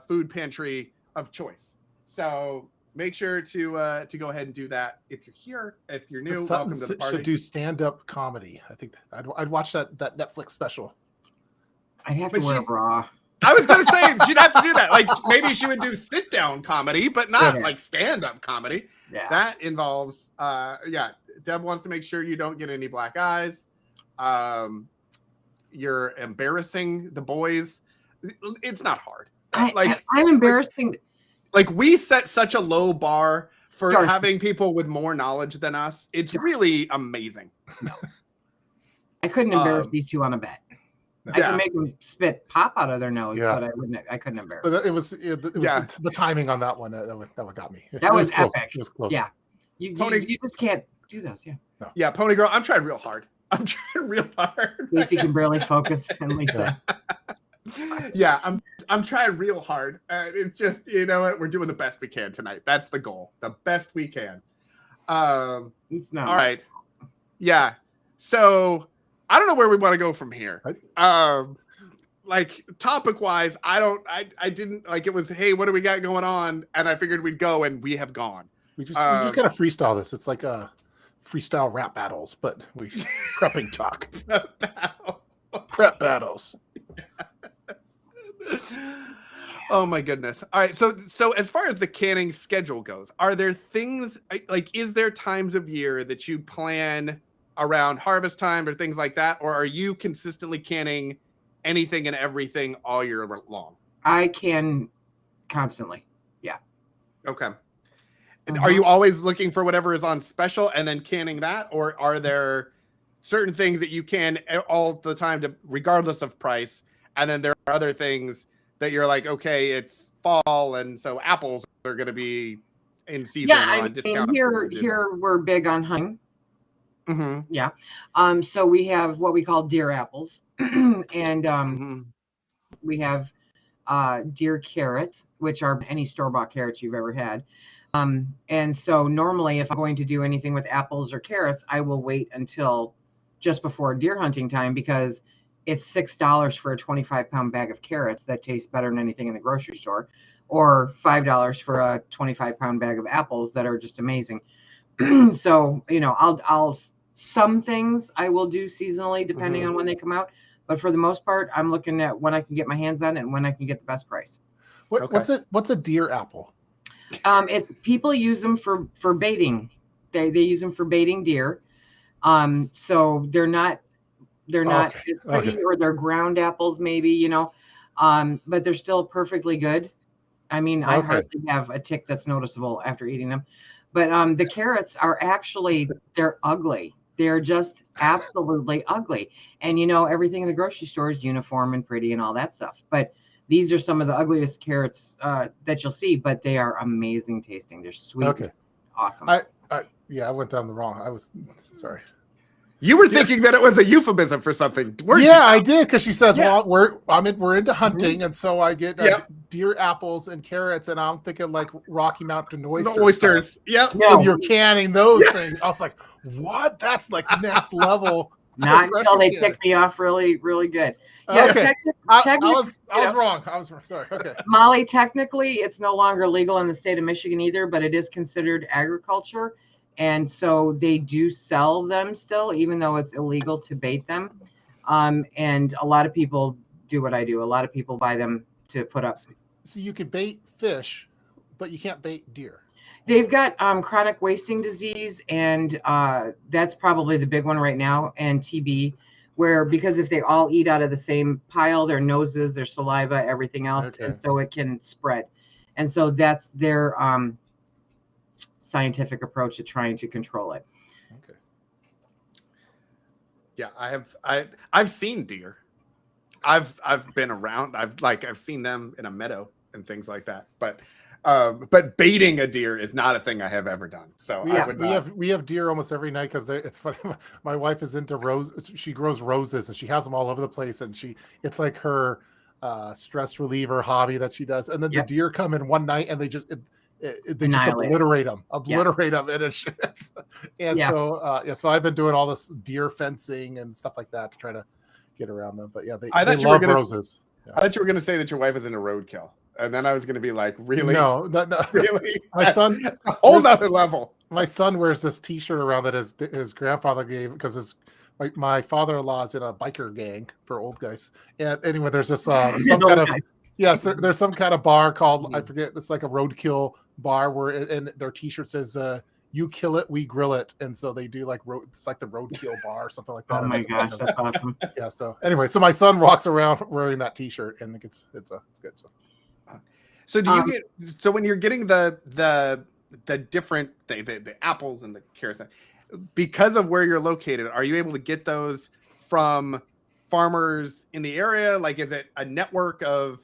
food pantry of choice. So make sure to go ahead and do that. If you're here, if you're new, welcome to the party. Should do stand-up comedy. I think I'd watch that Netflix special. I'd have to wear a bra. I was going to say she'd have to do that. Like maybe she would do sit-down comedy, but not like stand-up comedy. Yeah. That involves, Deb wants to make sure you don't get any black eyes. You're embarrassing the boys. It's not hard. I'm embarrassing. Like we set such a low bar for having people with more knowledge than us. It's really amazing. No. I couldn't embarrass these two on a bet. I could make them spit pop out of their nose, but I couldn't embarrass them. It was the timing on that one that what got me. That was close. epic. It was close. Yeah. You just can't do those. Yeah. No. Yeah, Pony Girl, I'm trying real hard. Casey can barely focus, and Lisa. Yeah, I'm trying real hard. It's just, you know what, we're doing the best we can tonight. That's the goal. The best we can. All right. Yeah. So I don't know where we want to go from here. Like topic wise, I didn't like it was, hey, what do we got going on? And I figured we'd go, and we have gone. We just gotta freestyle this. It's like a freestyle rap battles, but we prepping talk. Prep battles. Oh my goodness. All right. So as far as the canning schedule goes, are there things like, is there times of year that you plan around harvest time or things like that? Or are you consistently canning anything and everything all year long? I can constantly. Yeah. Okay. Are you always looking for whatever is on special and then canning that? Or are there certain things that you can all the time regardless of price? And then there are other things that you're like, okay, it's fall, and so apples are going to be in season. Yeah, I mean, here we're big on hunting. Mm-hmm. Yeah. So we have what we call deer apples, and we have deer carrots, which are any store-bought carrots you've ever had. And so normally, if I'm going to do anything with apples or carrots, I will wait until just before deer hunting time, because it's $6 for a 25-pound bag of carrots that tastes better than anything in the grocery store, or $5 for a 25-pound bag of apples that are just amazing. So, you know, I'll some things I will do seasonally depending on when they come out, but for the most part, I'm looking at when I can get my hands on it and when I can get the best price. What's a deer apple? People use them for baiting. They use them for baiting deer. So they're not as pretty, or they're ground apples maybe, you know, but they're still perfectly good. I mean, I hardly have a tick that's noticeable after eating them. But the carrots are actually, they're ugly. They're just absolutely ugly. And, you know, everything in the grocery store is uniform and pretty and all that stuff. But these are some of the ugliest carrots that you'll see, but they are amazing tasting. They're sweet. Okay. Awesome. I went down the wrong. I was sorry. You were thinking that it was a euphemism for something. I did, because she says, "Well, we're into hunting, and so I get deer apples and carrots," and I'm thinking like Rocky Mountain oysters. Yep. No. And you're canning those things. I was like, "What? That's like next level." Not until they pick me off really, really good. Yeah, okay. I was wrong. I was sorry. Okay. Molly, technically, it's no longer legal in the state of Michigan either, but it is considered agriculture. And so they do sell them still, even though it's illegal to bait them. And a lot of people do what I do. A lot of people buy them to put up. So you could bait fish, but you can't bait deer. They've got chronic wasting disease, and that's probably the big one right now, and TB, because if they all eat out of the same pile, their noses, their saliva, everything else, and so it can spread. And so that's their scientific approach to trying to control it. Okay. Yeah, I've seen deer. I've been around. I've seen them in a meadow and things like that. But But baiting a deer is not a thing I have ever done. So we have deer almost every night because it's funny. My wife is into roses. She grows roses and she has them all over the place. And it's like her stress reliever hobby that she does. And then the deer come in one night and they just obliterate them, and so I've been doing all this deer fencing and stuff like that to try to get around them. But they love roses. I thought you were going to say that your wife is into roadkill. And then I was going to be like, really? No. Really? My son, a whole nother level. My son wears this T-shirt around that his grandfather gave because my father-in-law is in a biker gang for old guys. And anyway, there's this there's some kind of bar called I forget. It's like a roadkill bar where and their T-shirt says "You kill it, we grill it," and so they do like it's like the roadkill bar or something like that. Oh my gosh, that's awesome. Yeah. So anyway, so my son walks around wearing that T-shirt, and it's a good. So do you get when you're getting the different the apples and the carrots, because of where you're located, are you able to get those from farmers in the area? Like, is it a network of,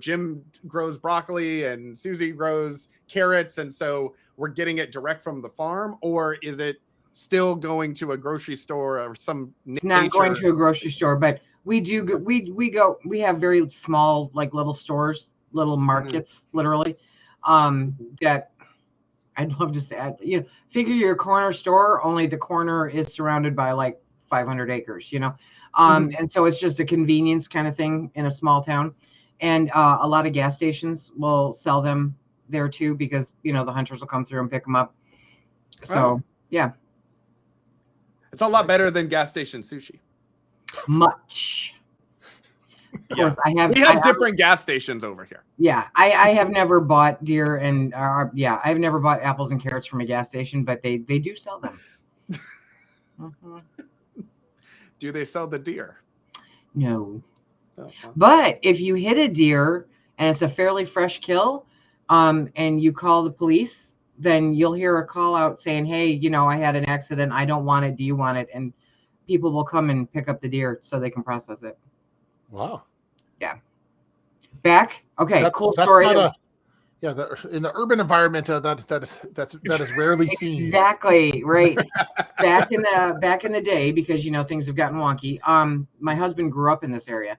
Jim grows broccoli and Susie grows carrots, and so we're getting it direct from the farm, or is it still going to a grocery store or some? It's not going to a grocery store, but we do. We have very small, like little stores, little markets, literally. That I'd love to say, figure your corner store. Only the corner is surrounded by like 500 acres, and so it's just a convenience kind of thing in a small town. And a lot of gas stations will sell them there too, because the hunters will come through and pick them up. So yeah, it's a lot better than gas station sushi. Much. Yeah, we have different gas stations over here. Yeah, I have never bought deer and I've never bought apples and carrots from a gas station, but they do sell them. Do they sell the deer? No. But if you hit a deer and it's a fairly fresh kill, and you call the police, then you'll hear a call out saying, "Hey, I had an accident. I don't want it. Do you want it?" And people will come and pick up the deer so they can process it. Wow. Yeah. Back. Okay. Cool that's story. In the urban environment, that is rarely seen. Exactly right. back in the day, because things have gotten wonky. My husband grew up in this area,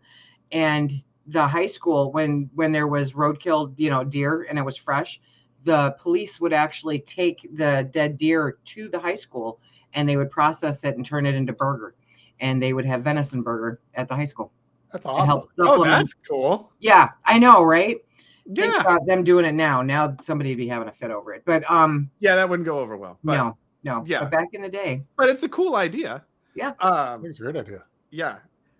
and the high school, when there was roadkill, deer, and it was fresh, the police would actually take the dead deer to the high school, and they would process it and turn it into burger, and they would have venison burger at the high school. That's awesome. Oh, that's cool. Yeah, I know, right? Yeah. Think about them doing it now. Now somebody would be having a fit over it. But yeah, that wouldn't go over well. But, no. Yeah. But back in the day. But it's a cool idea. Yeah. I think it's a great idea. Yeah.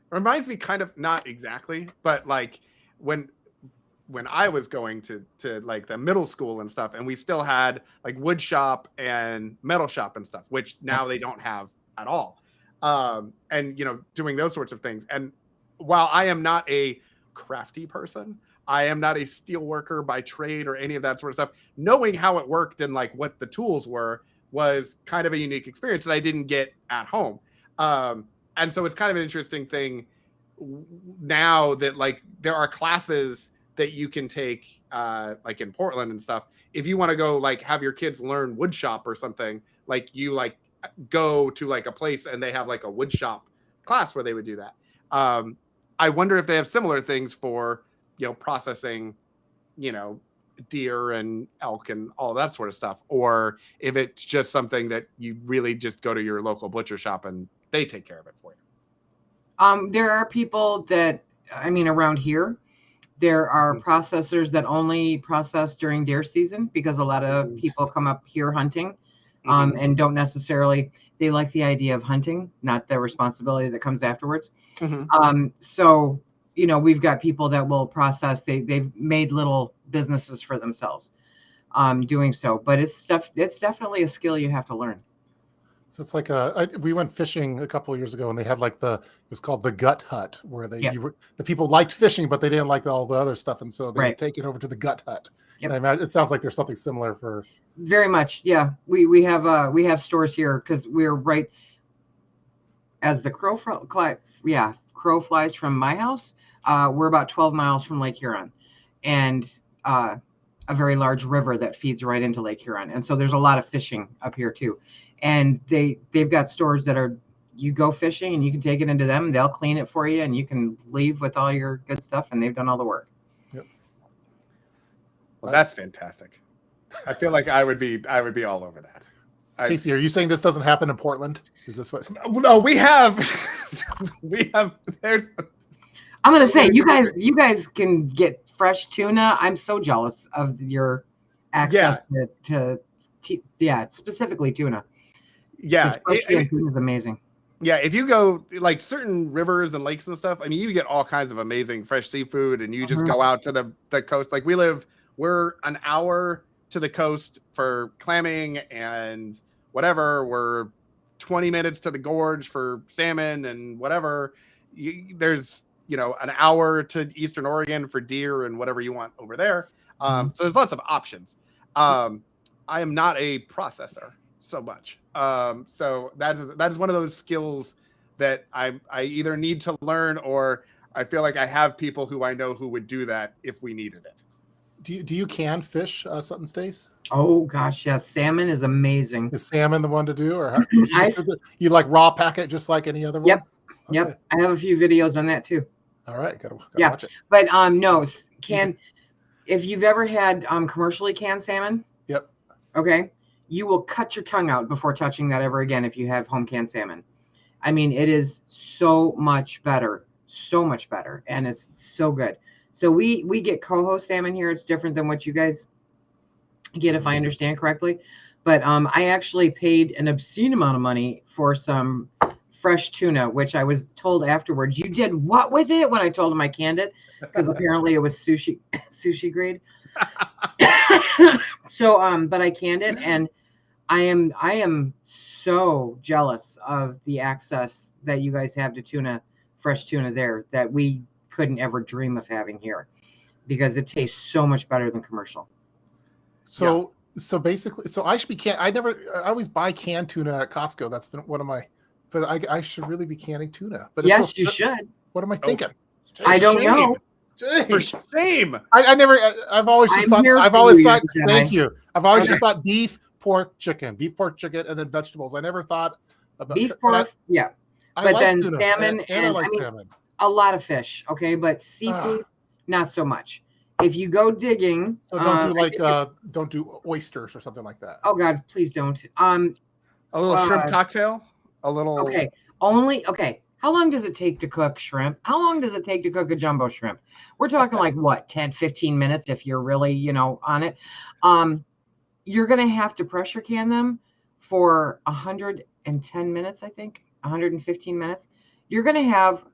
Reminds me kind of, not exactly, but like when I was going to like the middle school and stuff, and we still had like wood shop and metal shop and stuff, which now they don't have at all. And doing those sorts of things. And while I am not a crafty person, I am not a steel worker by trade or any of that sort of stuff. Knowing how it worked and like what the tools were was kind of a unique experience that I didn't get at home. And so it's kind of an interesting thing now that like there are classes that you can take like in Portland and stuff. If you want to go like have your kids learn wood shop or something, like you like go to like a place and they have like a wood shop class where they would do that. I wonder if they have similar things for, processing, deer and elk and all that sort of stuff, or if it's just something that you really just go to your local butcher shop and they take care of it for you. There are people that, around here, there are processors that only process during deer season, because a lot of people come up here hunting, and don't necessarily, they like the idea of hunting, not the responsibility that comes afterwards. So, we've got people that will process, they've made little businesses for themselves doing so, but it's definitely a skill you have to learn. So it's like we went fishing a couple of years ago, and they had like it was called the gut hut, where the people liked fishing, but they didn't like all the other stuff, and so they would take it over to the gut hut. Yep. And I imagine it sounds like there's something similar for. Very much, yeah. We have stores here because we're right as the crow flies from my house. We're about 12 miles from Lake Huron, and a very large river that feeds right into Lake Huron. And so there's a lot of fishing up here too. And they've got stores that are, you go fishing and you can take it into them, they'll clean it for you and you can leave with all your good stuff and they've done all the work. Yep. Well, that's fantastic. I feel like I would be all over that. Casey, are you saying this doesn't happen in Portland? Is this what? No, we have there's I'm going to say you guys can get fresh tuna. I'm so jealous of your access to specifically tuna. Yeah, tuna is amazing. Yeah, if you go like certain rivers and lakes and stuff, I mean, you get all kinds of amazing fresh seafood, and you just go out to the coast. Like we're an hour to the coast for clamming and whatever. We're 20 minutes to the gorge for salmon and whatever. There's an hour to Eastern Oregon for deer and whatever you want over there. So there's lots of options. I am not a processor so much. So that is one of those skills that I either need to learn, or I feel like I have people who I know who would do that if we needed it. Do you can fish Suttons Daze? Oh gosh, yes. Salmon is amazing. Is salmon the one to do, or you like raw pack it just like any other one? Yep. Okay. Yep. I have a few videos on that too. All right, gotta watch it. But no, if you've ever had commercially canned salmon, yep. Okay, you will cut your tongue out before touching that ever again if you have home canned salmon. I mean, it is so much better, and it's so good. So we get coho salmon here. It's different than what you guys get, if I understand correctly. But I actually paid an obscene amount of money for some fresh tuna, which I was told afterwards, you did what with it? When I told him I canned it, because apparently it was sushi grade. So, but I canned it, and I am so jealous of the access that you guys have to tuna, fresh tuna there, that we couldn't ever dream of having here, because it tastes so much better than commercial. So basically, I should be I always buy canned tuna at Costco. That's been one of my, but I should really be canning tuna. But yes, you should. What am I thinking? I don't know. For shame. I've always just thought, thank you. I've always just thought beef, pork, chicken, and then vegetables. I never thought about beef, pork. But like then tuna, salmon and I like salmon. A lot of fish. Okay. But seafood, not so much. If you go digging. So don't don't do oysters or something like that. Oh God, please don't. A little shrimp cocktail. A little. Okay. How long does it take to cook shrimp? How long does it take to cook a jumbo shrimp? We're talking like what, 10, 15 minutes if you're really, on it. You're going to have to pressure can them for 110 minutes, I think, 115 minutes. You're going to have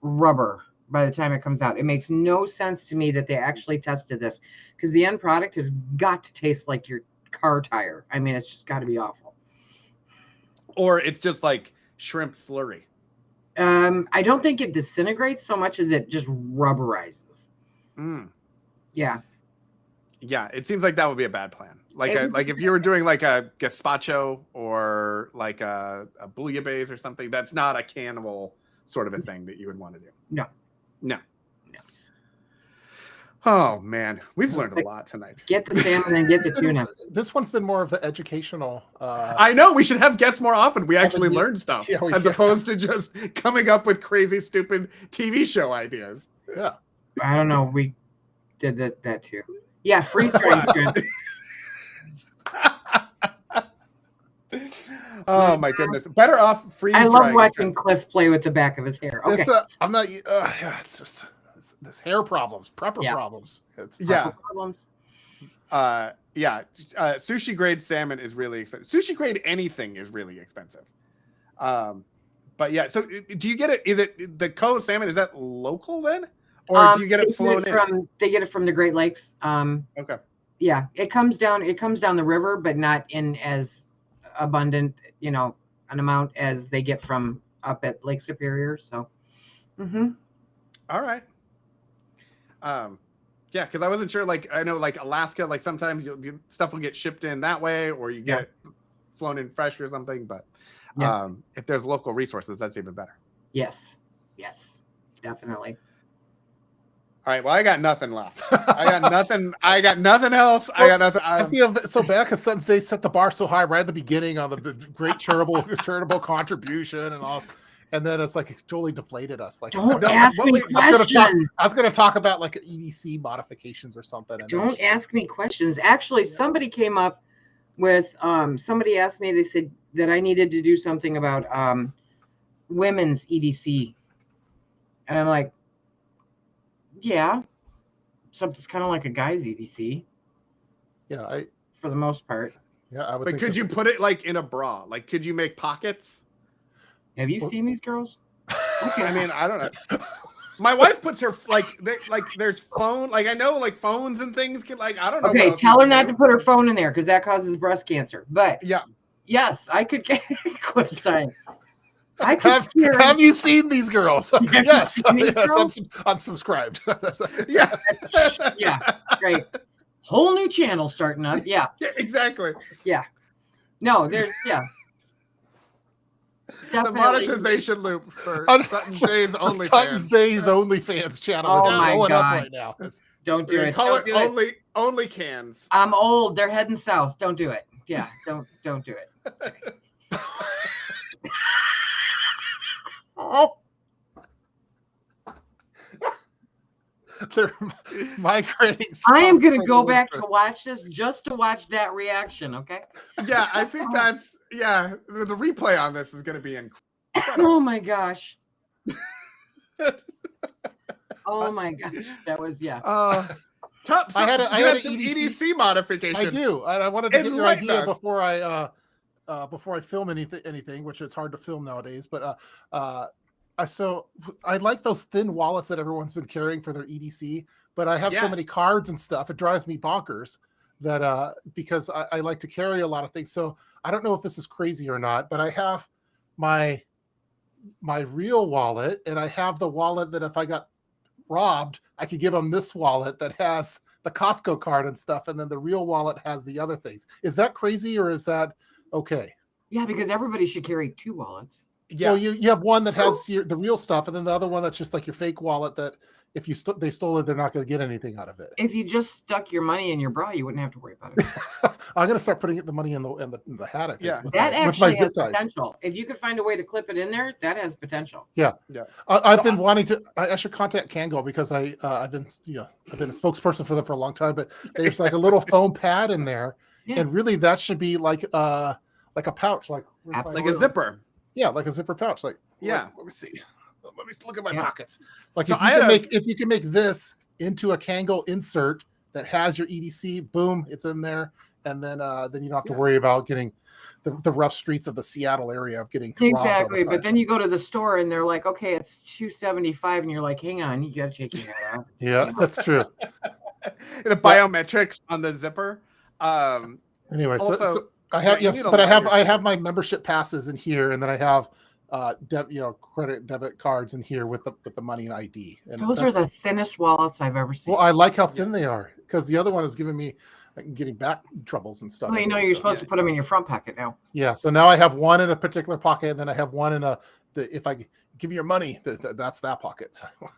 rubber by the time it comes out. It makes no sense to me that they actually tested this, because the end product has got to taste like your car tire. I mean, it's just got to be awful. Or it's just like shrimp slurry. I don't think it disintegrates so much as it just rubberizes. Yeah. Yeah, it seems like that would be a bad plan. Like if you were doing like a gazpacho or like a bouillabaisse or something, that's not a cannibal sort of a thing that you would want to do. No. Oh man, we've learned a lot tonight. Get the salmon and get the tuna. This one's been more of the educational. I know, we should have guests more often. We actually learn stuff as opposed to just coming up with crazy, stupid TV show ideas. Yeah. I don't know. We did that too. Yeah, freeze drying. Oh my goodness! Better off freeze drying. I love watching Cliff play with the back of his hair. Okay. I'm not. It's just this hair problems, problems. It's problems. Sushi grade salmon is really expensive. Sushi grade anything is really expensive. But yeah. So do you get it? Is it the Coho salmon? Is that local then? Or do you get it flown in? They get it from the Great Lakes. Okay. Yeah, it comes down the river, but not in as abundant, an amount as they get from up at Lake Superior. So. All right. Yeah, because I wasn't sure. Like I know, like Alaska, like sometimes stuff will get shipped in that way, or you get it flown in fresh or something. But if there's local resources, that's even better. Yes, definitely. All right. Well, I got nothing left. I got nothing. I got nothing else. I got nothing. I feel so bad because Suttons Daze set the bar so high right at the beginning on the great charitable contribution and all, and then it's like it totally deflated us. Like, don't ask me questions. I was going to talk about like EDC modifications or something. And don't ask me questions. Actually, somebody came up with somebody asked me. They said that I needed to do something about women's EDC, and I'm like, yeah, something's kind of like a guy's EDC. Yeah, for the most part. Yeah, I would. But could you put it like in a bra? Like, could you make pockets? Have you seen these girls? Okay, I mean, I don't know. My wife puts her there's phone. Like I know, like phones and things can I don't know. Okay, tell her not to put her phone in there because that causes breast cancer. But yeah, yes, I could get Cliffstein. Have you seen these girls? Yes, I'm subscribed. Yeah, yeah, great. Whole new channel starting up. Yeah, exactly. Yeah, no, there's the monetization loop for Suttons Daze OnlyFans. Suttons Daze OnlyFans channel is blowing up right now. Don't do it. Call it only cans. I'm old. They're heading south. Don't do it. Yeah, don't do it. Oh. They're migrating. I am going to go back to watch this just to watch that reaction. Okay. Yeah, I think that's the replay on this is going to be incredible. Oh my gosh. Oh my gosh, that was Tup, I had an some EDC modification. I do. I wanted to get your idea before I film anything, which is hard to film nowadays. But I like those thin wallets that everyone's been carrying for their EDC. But I have so many cards and stuff, it drives me bonkers that because I like to carry a lot of things. So I don't know if this is crazy or not, but I have my real wallet, and I have the wallet that if I got robbed, I could give them this wallet that has the Costco card and stuff, and then the real wallet has the other things. Is that crazy or is that okay? Yeah, because everybody should carry two wallets. Yeah, well, you have one that has the real stuff, and then the other one that's just like your fake wallet that if they stole it, they're not going to get anything out of it. If you just stuck your money in your bra, you wouldn't have to worry about it. I'm going to start putting the money in the hat. I think, yeah, that actually has potential. If you could find a way to clip it in there, that has potential. Yeah. I've been wanting to. I should contact Kango because I've been a spokesperson for them for a long time. But there's like a little foam pad in there, and really that should be like a pouch, like a zipper. Yeah, like a zipper pouch. Like let me see. Let me look at my pockets. Like if you can make this into a Kango insert that has your EDC, boom, it's in there, and then you don't have to worry about getting the rough streets of the Seattle area of getting exactly. But then you go to the store and they're like, okay, it's $275, and you're like, hang on, you got to take your hat out. Yeah, that's true. The biometrics on the zipper. Anyway, so I have I have my membership passes in here, and then I have credit debit cards in here with the money and ID. And those are the thinnest wallets I've ever seen. Well, I like how thin they are because the other one is giving me getting back troubles and stuff. Well, you're supposed to put them in your front pocket now. Yeah, so now I have one in a particular pocket, and then I have one in if I give you your money, that's that pocket.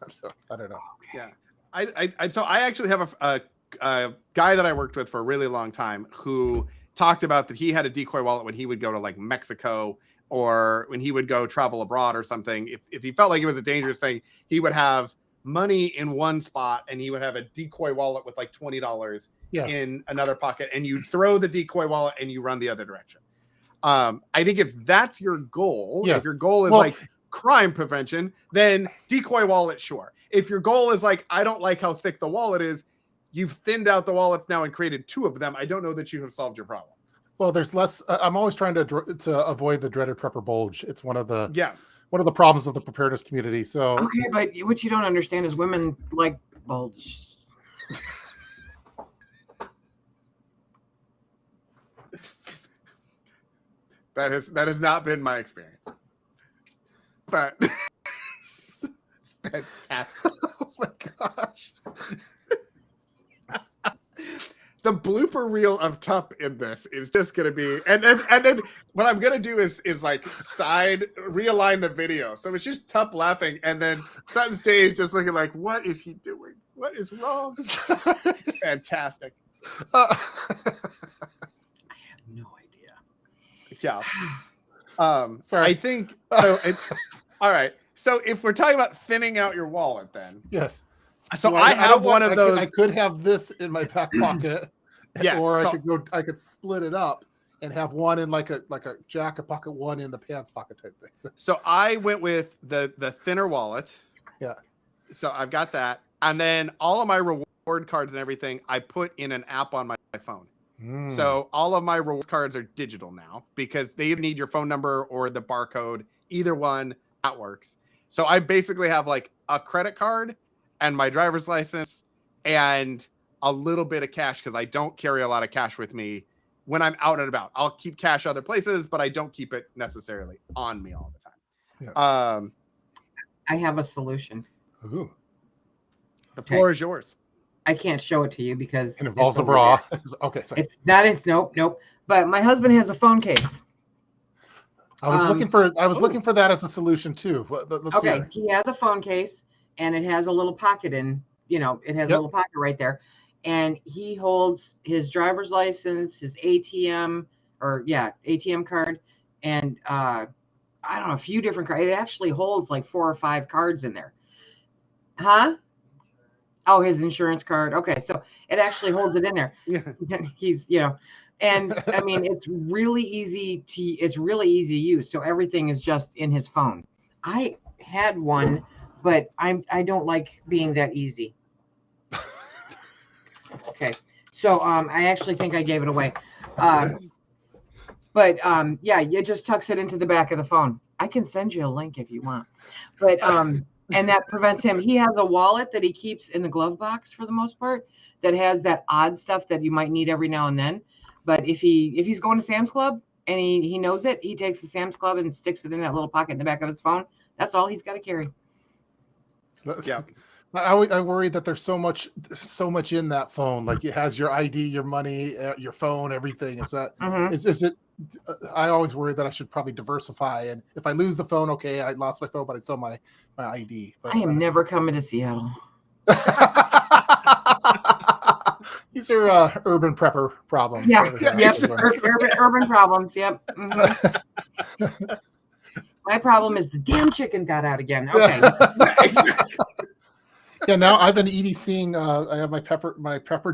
So I don't know. Yeah, I actually have a guy that I worked with for a really long time who talked about that he had a decoy wallet when he would go to like Mexico or when he would go travel abroad or something. If he felt like it was a dangerous thing, he would have money in one spot and he would have a decoy wallet with like $20 in another pocket, and you throw the decoy wallet and you run the other direction. I think if that's your goal, if your goal is like crime prevention, then decoy wallet, sure. If your goal is like, I don't like how thick the wallet is, you've thinned out the wallets now and created two of them, I don't know that you have solved your problem. Well, there's less. I'm always trying to avoid the dreaded prepper bulge. It's one of the problems of the preparedness community. So okay, but what you don't understand is women like bulge. That has not been my experience. But it's fantastic. Oh my gosh. The blooper reel of Tup in this is just gonna be, and then what I'm gonna do is like realign the video, so it's just Tup laughing, and then Suttons Daze just looking like, what is he doing? What is wrong? Fantastic. I have no idea. Yeah. Sorry. I think so. All right. So if we're talking about thinning out your wallet, then Yes. So I have one of those. I could have this in my back pocket, yes, or I could split it up and have one in like a jacket pocket, one in the pants pocket type thing. So I went with the thinner wallet. Yeah. So I've got that, and then all of my reward cards and everything I put in an app on my phone. So all of my reward cards are digital now because they either need your phone number or the barcode. Either one, that works. So I basically have like a credit card and my driver's license and a little bit of cash because I don't carry a lot of cash with me when I'm out and about. I'll keep cash other places, but I don't keep it necessarily on me all the time. Yeah. I have a solution. Ooh. The floor is yours. I can't show it to you because it involves a bra. Okay, sorry. It's not. It's nope. But my husband has a phone case. I was looking for that as a solution too. Let's hear. He has a phone case and it has a little pocket it has a little pocket right there. And he holds his driver's license, his ATM card, and I don't know, a few different cards. It actually holds like 4 or 5 cards in there. Huh? Oh, his insurance card. Okay, so it actually holds it in there. Yeah. He's and I mean it's really easy to use. So everything is just in his phone. I had one, but I don't like being that easy. Okay, so I actually think I gave it away. It just tucks it into the back of the phone. I can send you a link if you want, but and that prevents him. He has a wallet that he keeps in the glove box for the most part that has that odd stuff that you might need every now and then. But if he's going to Sam's Club and he knows it, he takes the Sam's Club and sticks it in that little pocket in the back of his phone. That's all he's got to carry. Yeah. I worry that there's so much in that phone. Like it has your ID, your money, your phone, everything. Is that is it? I always worry that I should probably diversify. And if I lose the phone, okay, I lost my phone, but I still my ID. But, I am never coming to Seattle. These are urban prepper problems. Yeah, yes, urban problems. Yep. Mm-hmm. My problem is the damn chicken got out again. Okay. Yeah, now I've been EDCing. I have my pepper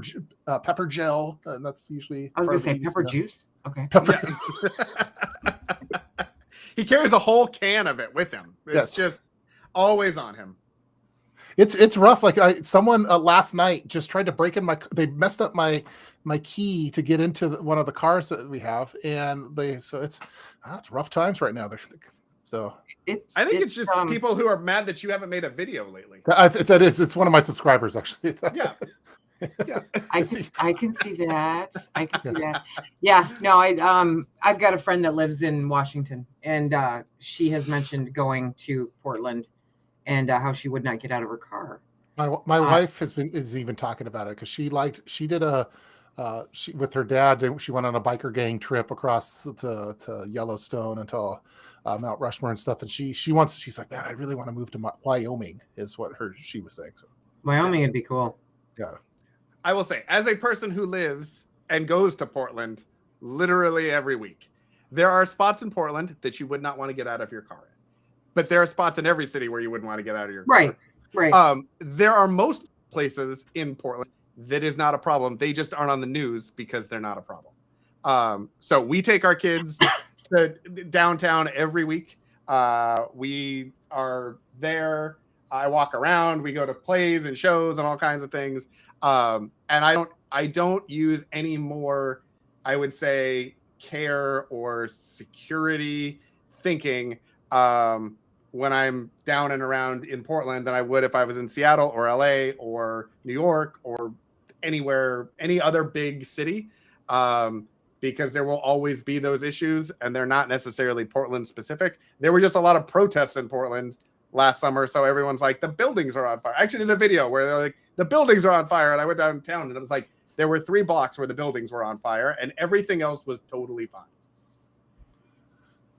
gel, and that's usually. I was going to say pepper juice. Okay. Pepper. He carries a whole can of it with him. It's just always on him. It's rough. Like someone last night just tried to break in they messed up my key to get into one of the cars that we have, and it's rough times right now. I think it's just people who are mad that you haven't made a video lately. It's one of my subscribers actually. Yeah. Yeah. I can see that. I can see that. Yeah. No, I've got a friend that lives in Washington, and she has mentioned going to Portland and how she would not get out of her car. My wife is even talking about it because she did with her dad. She went on a biker gang trip across to Yellowstone until Mount Rushmore and stuff. And she's like, man, I really want to move to Wyoming is what she was saying. So Wyoming would be cool. Yeah. I will say, as a person who lives and goes to Portland literally every week, there are spots in Portland that you would not want to get out of your car in. But there are spots in every city where you wouldn't want to get out of your car. Right. There are most places in Portland that is not a problem. They just aren't on the news because they're not a problem. So we take our kids to downtown every week. We are there. I walk around. We go to plays and shows and all kinds of things. And I don't use any more, I would say, care or security thinking when I'm down and around in Portland than I would if I was in Seattle or LA or New York or anywhere, any other big city, because there will always be those issues and they're not necessarily Portland specific. There were just a lot of protests in Portland last summer. So everyone's like, the buildings are on fire. I actually did a video where they're like, the buildings are on fire. And I went downtown and it was like, there were 3 blocks where the buildings were on fire and everything else was totally fine.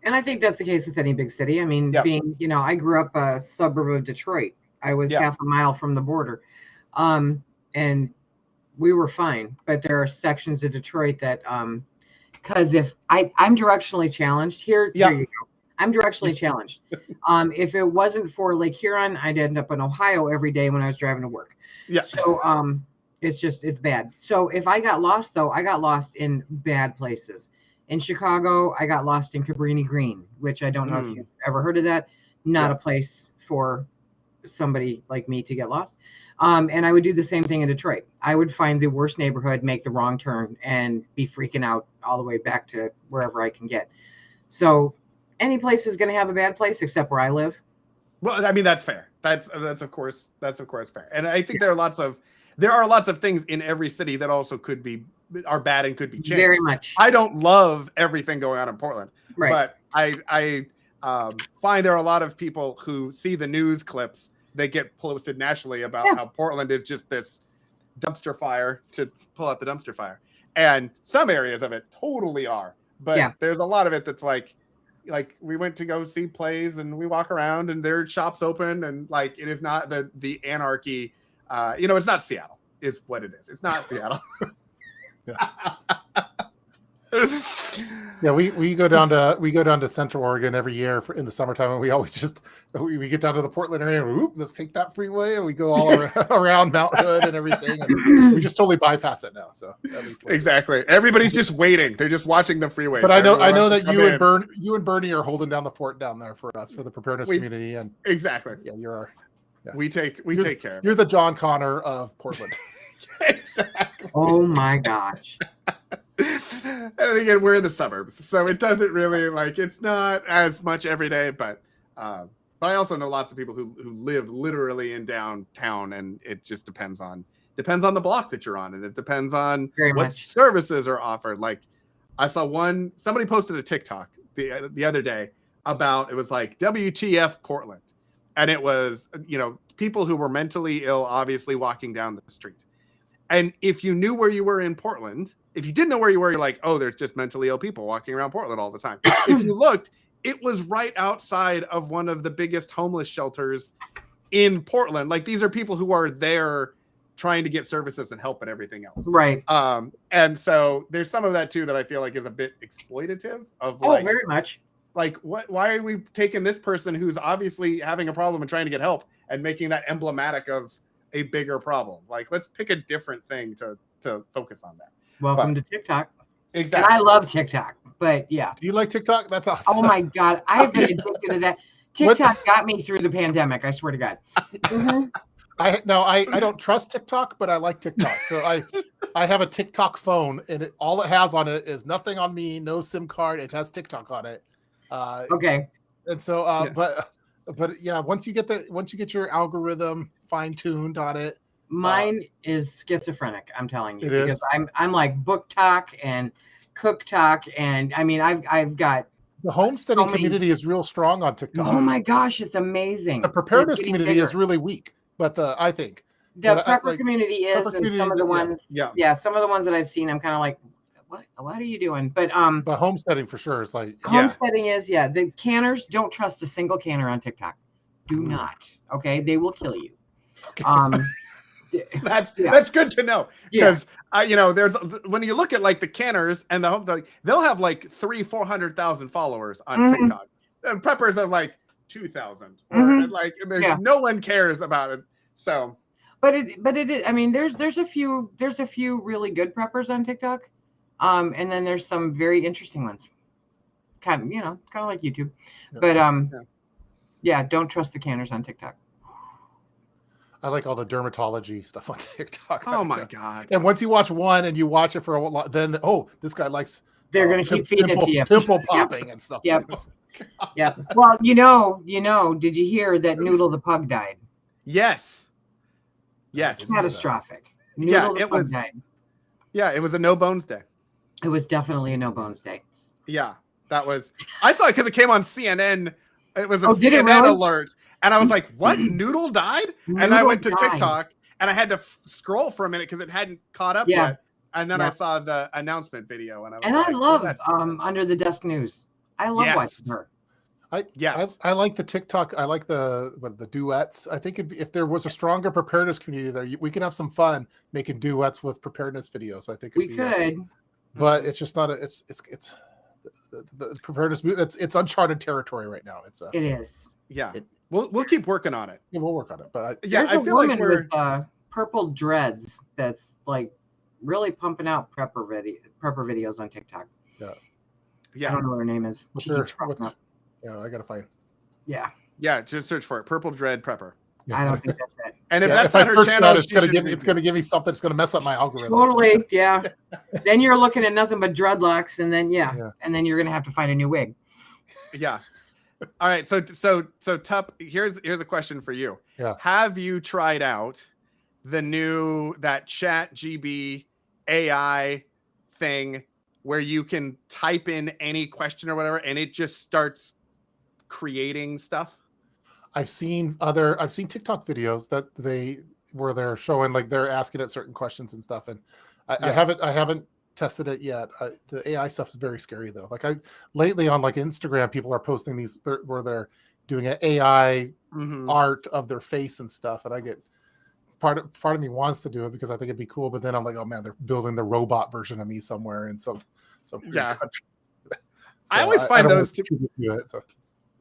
And I think that's the case with any big city. I mean, being, I grew up a suburb of Detroit. I was half a mile from the border. And we were fine. But there are sections of Detroit that, because if I'm directionally challenged here, Yeah. here you go. I'm directionally challenged. If it wasn't for Lake Huron, I'd end up in Ohio every day when I was driving to work. Yeah. So it's bad. So if I got lost, though, I got lost in bad places. In Chicago, I got lost in Cabrini Green, which I don't know if you've ever heard of that. Not a place for somebody like me to get lost. And I would do the same thing in Detroit. I would find the worst neighborhood, make the wrong turn, and be freaking out all the way back to wherever I can get. So any place is going to have a bad place except where I live. Well, I mean, that's fair. That's of course fair. And I think there are lots of things in every city that also are bad and could be changed. Very much. I don't love everything going on in Portland, Right. but I find there are a lot of people who see the news clips that get posted nationally about how Portland is just this dumpster fire, to pull out the dumpster fire. And some areas of it totally are. But there's a lot of it that's like we went to go see plays and we walk around and there are shops open, and like it is not the anarchy. It's not Seattle is what it is. It's not Seattle. Yeah, we go down to Central Oregon every year in the summertime, and we always we get down to the Portland area. And, let's take that freeway, and we go all around Mount Hood and everything. And we just totally bypass it now. So at least exactly, everybody's just waiting. They're just watching the freeway. But I know that you and Bernie are holding down the fort down there for us, for the preparedness community, and exactly. Yeah, you're our. Yeah. We take care of it. You're the John Connor of Portland. Exactly. Oh my gosh. And again, we're in the suburbs, so it doesn't really it's not as much every day, but I also know lots of people who live literally in downtown, and it just depends on the block that you're on, and it depends on what services are offered. Like I saw somebody posted a TikTok the other day about, it was like WTF Portland, and it was people who were mentally ill obviously walking down the street. And if you knew where you were in Portland, if you didn't know where you were, you're like, oh, there's just mentally ill people walking around Portland all the time. If you looked, it was right outside of one of the biggest homeless shelters in Portland. Like, these are people who are there trying to get services and help and everything else. Right. And so there's some of that too that I feel like is a bit exploitative of very much. Like, why are we taking this person who's obviously having a problem and trying to get help and making that emblematic of a bigger problem? Like, let's pick a different thing to focus on that. Welcome to TikTok. Exactly. And I love TikTok, but yeah. Do you like TikTok? That's awesome. Oh my God. I've been addicted to that. TikTok got me through the pandemic. I swear to God. Mm-hmm. I don't trust TikTok, but I like TikTok. So I have a TikTok phone, and all it has on it is nothing on me, no SIM card. It has TikTok on it. Okay. And so, but yeah, once you get your algorithm fine-tuned on it. Mine is schizophrenic, I'm telling you. It because is. I'm like book talk and cook talk, and I mean I've got the homesteading community is real strong on TikTok. Oh my gosh, it's amazing. The preparedness community is really weak, but I think the prepper community is, and some of the ones, some of the ones that I've seen, I'm kind of like, what are you doing? But homesteading for sure. It's like homesteading is the canners. Don't trust a single canner on TikTok. Do not. Okay, they will kill you. Okay. That's good to know, because there's, when you look at like the canners and they'll have like 300,000-400,000 followers on TikTok, and preppers are like 2,000, or no one cares about it. So, but it is. I mean, there's a few really good preppers on TikTok, and then there's some very interesting ones, kind of like YouTube, but don't trust the canners on TikTok. I like all the dermatology stuff on TikTok. Oh my God. And once you watch one and you watch it for a while, then, this guy likes. They're going to keep feeding it to you. Pimple popping and stuff. Yep. Like this. Yeah. Well, did you hear that Noodle the pug died? Yes. Catastrophic. It was. Died. Yeah, it was a no bones day. It was definitely a no bones day. Yeah, that was. I saw it because it came on CNN. It was a CNN really? Alert. And I was like, what? Noodle died? And I went to TikTok and I had to scroll for a minute because it hadn't caught up yet. And then I saw the announcement video. And I love Under the Desk News. I love watching her. I like the TikTok. I like the duets. I think if there was a stronger preparedness community there, we could have some fun making duets with preparedness videos. I think we could, but it's just not. It's the preparedness. It's uncharted territory right now. It is. Yeah, we'll keep working on it. Yeah, we'll work on it. But I feel like we're with purple dreads that's like really pumping out prepper videos on TikTok. Yeah. I don't know what her name is. Yeah, I gotta find. Yeah. Yeah, just search for it. Purple Dread Prepper. I don't think that's it. And if if that's I not her search channel, that, it's gonna give me something that's gonna mess up my algorithm. Totally, yeah. Then you're looking at nothing but dreadlocks, and then and then you're gonna have to find a new wig. Yeah. All right. So Tup, here's a question for you. Yeah. Have you tried out that ChatGPT AI thing where you can type in any question or whatever and it just starts creating stuff? I've seen TikTok videos where they're showing, like, they're asking it certain questions and stuff, and I haven't tested it yet. The AI stuff is very scary though. Like lately on like Instagram, people are posting these where they're doing an AI art of their face and stuff, and I get part of me wants to do it because I think it'd be cool, but then I'm like, oh man, they're building the robot version of me somewhere in some country. So I always find those to do it. So.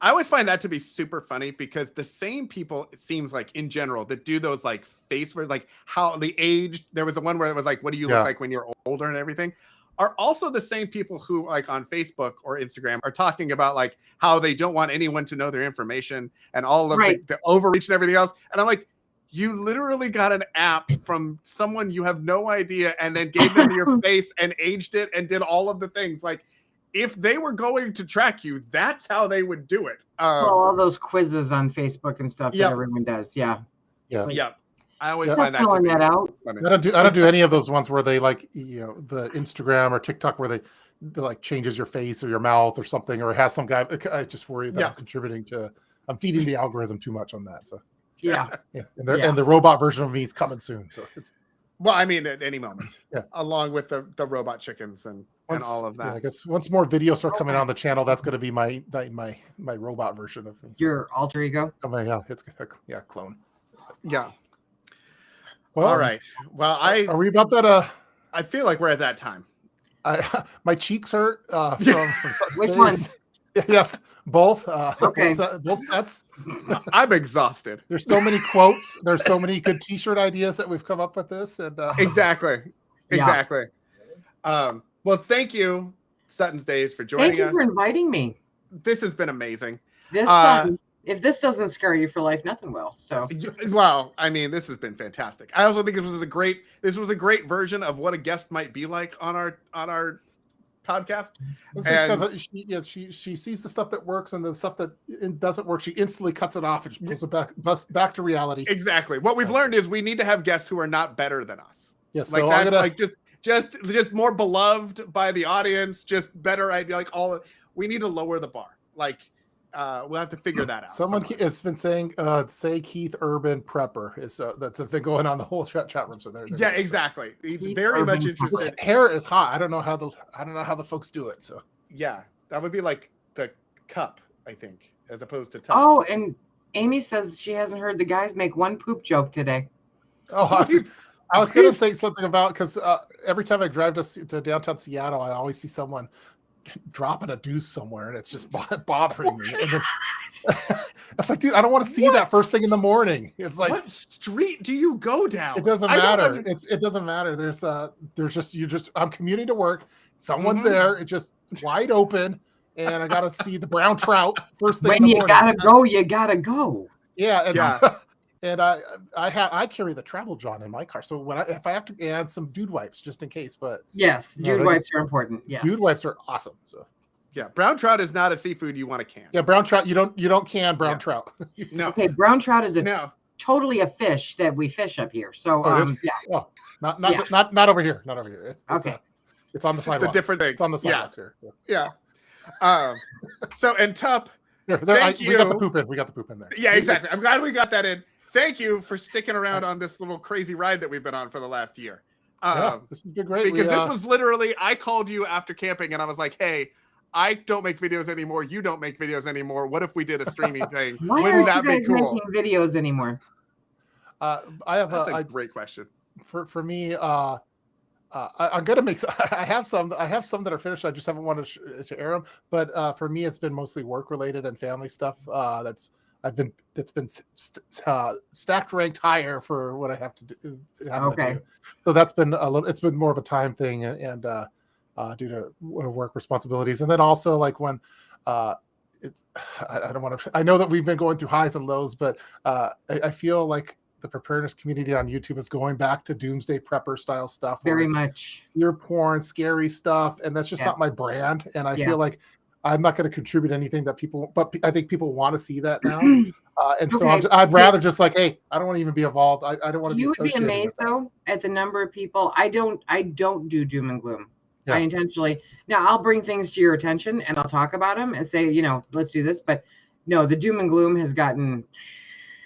I always find that to be super funny because the same people, it seems like in general, that do those like face, like how the age, there was the one where it was like, what do you look like when you're older and everything, are also the same people who like on Facebook or Instagram are talking about like how they don't want anyone to know their information and all of the overreach and everything else. And I'm like, you literally got an app from someone you have no idea and then gave them your face and aged it and did all of the things. Like, if they were going to track you, that's how they would do it. All those quizzes on Facebook and stuff that everyone does. Yeah. I always find that to be out. Funny. I don't do any of those ones where they like, the Instagram or TikTok where they like changes your face or your mouth or something, or has some guy. I just worry that I'm feeding the algorithm too much on that. So and the robot version of me is coming soon. So it's. Well, I mean, at any moment, along with the robot chickens and all of that. I guess once more videos start coming on the channel, that's going to be my robot version of me. Your alter ego? Oh, it's clone. Yeah. Well, all right. Well, are we about that? I feel like we're at that time. My cheeks hurt. From Which one? Yes, both. Both sets. I'm exhausted. There's so many quotes. There's so many good T-shirt ideas that we've come up with this, and exactly. Well, thank you, Suttons Daze, for joining us. Thank you for inviting me. This has been amazing. If this doesn't scare you for life, nothing will. So, well, I mean, this has been fantastic. I also think this was a great version of what a guest might be like on our podcast. She sees the stuff that works and the stuff that doesn't work. She instantly cuts it off and pulls it back to reality. Exactly. What we've learned is we need to have guests who are not better than us. Yes, like that's like just more beloved by the audience, just better idea. Like we need to lower the bar. Like we'll have to figure that out. Someone has been saying, say Keith Urban Prepper is that's a thing going on the whole chat room. So there. Yeah, exactly. He's very much interested. Hair is hot. I don't know how the folks do it. So yeah, that would be like the cup, I think, as opposed to top. Oh, and Amy says she hasn't heard the guys make one poop joke today. Oh, I was going to say something about, because every time I drive to downtown Seattle, I always see someone dropping a deuce somewhere, and it's just bothering me. And then, it's like, dude, I don't want to see that first thing in the morning. It's like, what street do you go down? It doesn't matter. It doesn't matter. There's just I'm commuting to work. Someone's there. It's just wide open, and I got to see the brown trout first thing in the morning. You gotta go. Yeah. And I carry the travel John in my car, so if I have to add some dude wipes just in case. But yes, dude wipes are important. Yeah, dude wipes are awesome. So yeah, brown trout is not a seafood you want to can. Yeah, brown trout you don't can brown trout. No. Okay, brown trout is totally a fish that we fish up here. So not over here. Not over here. It's on the sidewalks. It's a different thing. It's on the sidewalks here. Yeah. So and Tup. We got the poop in. We got the poop in there. Yeah, exactly. I'm glad we got that in. Thank you for sticking around on this little crazy ride that we've been on for the last year. This has been great. Because this was literally, I called you after camping and I was like, hey, I don't make videos anymore. You don't make videos anymore. What if we did a streaming thing? Why Wouldn't aren't that you be guys cool? making videos anymore? I have That's a great question. For me. I'm gonna make. I have some that are finished. I just haven't wanted to air them. But for me, it's been mostly work related and family stuff. That's been stacked ranked higher for what I have to do. Okay. So that's been a little. It's been more of a time thing and due to work responsibilities, and then also like when it's. I don't want to. I know that we've been going through highs and lows, but I feel like the preparedness community on YouTube is going back to doomsday prepper style stuff. Very much. Fear porn, scary stuff, and that's just not my brand. And I feel like I'm not going to contribute anything that people, but I think people want to see that now. And so I'd rather just like, hey, I don't want to even be involved. I don't want to be associated. You would be amazed though at the number of people. I don't do doom and gloom. I intentionally, now I'll bring things to your attention and I'll talk about them and say, let's do this. But no, the doom and gloom has gotten.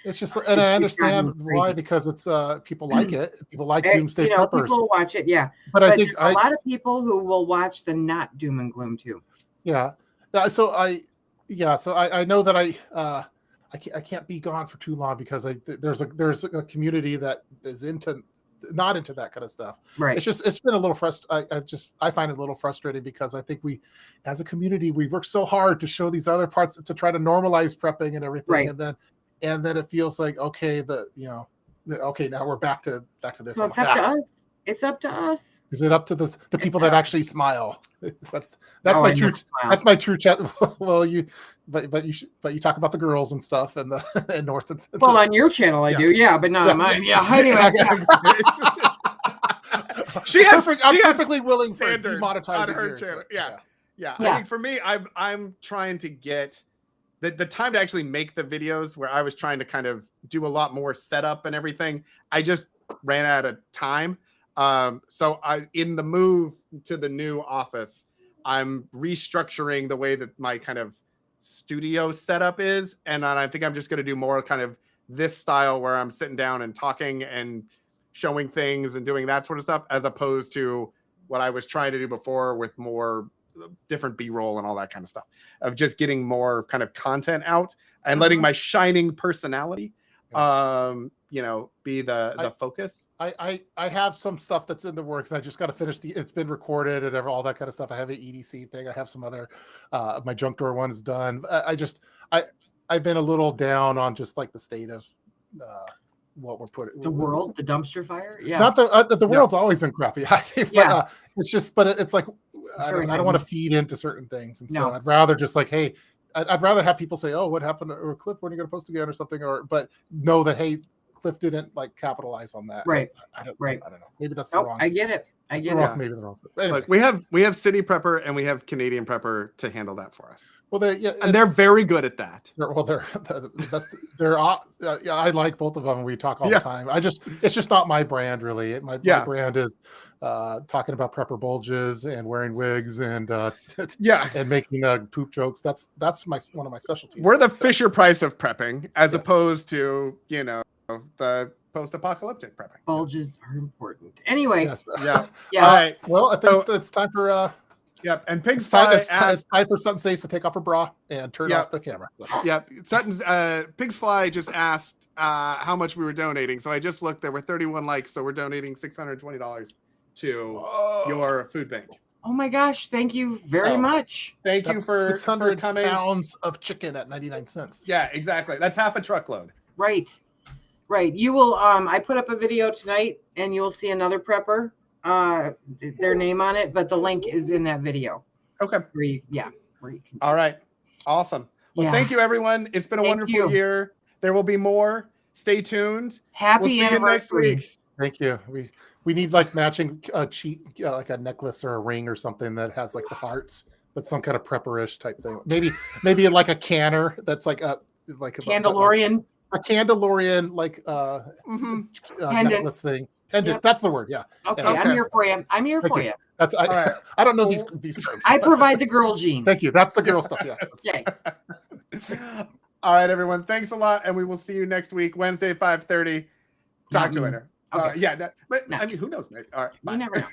It's just, and I understand why, because it's people like it. People like doomsday preppers. People watch it, But I think a lot of people who will watch the not doom and gloom too. Yeah. So I know that I can't be gone for too long because there's a community that is not into that kind of stuff. Right. It's been a little I find it a little frustrating because I think we, as a community, we work so hard to show these other parts to try to normalize prepping and everything, right. and then it feels like okay, now we're back to this. So it's up to us. It's up to us. Is it up to the people that actually smile? That's my true. That's my true chat. Well, you talk about the girls and stuff and the North and well, on your channel I do, but not on mine. Anyway. I'm perfectly willing for demonetizing on her channel. Yeah. I think for me, I'm trying to get the time to actually make the videos where I was trying to kind of do a lot more setup and everything. I just ran out of time. So in the move to the new office, I'm restructuring the way that my kind of studio setup is. And I think I'm just going to do more kind of this style where I'm sitting down and talking and showing things and doing that sort of stuff, as opposed to what I was trying to do before with more different B-roll and all that kind of stuff, of just getting more kind of content out and letting my shining personality be the focus. I have some stuff that's in the works. I just got to finish it's been recorded and all that kind of stuff. I have an EDC thing. I have some other my junk drawer one is done. I've been a little down on just like the state of what we're putting the world, the dumpster fire. Not the world's always been crappy. But it's just, but it's like I don't want to feed into certain things, and so I'd rather just like, hey, I'd rather have people say, oh, what happened, or Cliff, when are you going to post again or something, but know that, hey, Cliff didn't like capitalize on that. Right. I don't know. Maybe that's the wrong. I get it. Maybe the wrong. Anyway. Look, we have City Prepper and we have Canadian Prepper to handle that for us. Well, and they're very good at that. They're the best. I like both of them, and we talk all the time. It's just not my brand, really. My brand is talking about prepper bulges and wearing wigs and and making poop jokes. That's one of my specialties. We're the Fisher Price of prepping, as opposed to the post-apocalyptic prepping. Bulges are important. Anyway. Yes. Yeah. All right. Well, I think it's time for. Yep, and Pigs Fly. It's time for Suttons Daze to take off her bra and turn off the camera. Yep, Suttons. Pigs Fly just asked how much we were donating, so I just looked. There were 31 likes, so we're donating $620 to your food bank. Oh my gosh! Thank you very much. Thank you for 600 coming. Pounds of chicken at 99 cents. Yeah, exactly. That's half a truckload. Right. You will. I put up a video tonight, and you will see another prepper. Their name on it, but the link is in that video. Okay. Where you can. All right. Awesome. Well, thank you, everyone. It's been a wonderful year. There will be more. Stay tuned. Happy anniversary. Next week. Thank you. We need like matching like a necklace or a ring or something that has like the hearts, but some kind of prepperish type thing. Maybe like a canner that's like a Candelorian. A Candelorian necklace thing. Pendant. That's the word. Yeah. Okay. I'm here for you. That's I don't know these terms. I provide the girl jeans. Thank you. That's the girl stuff. Yeah. Okay. All right, everyone. Thanks a lot, and we will see you next week, Wednesday, 5:30. Talk to you later. Okay. I mean, who knows? Mate? All right. Bye. You never know.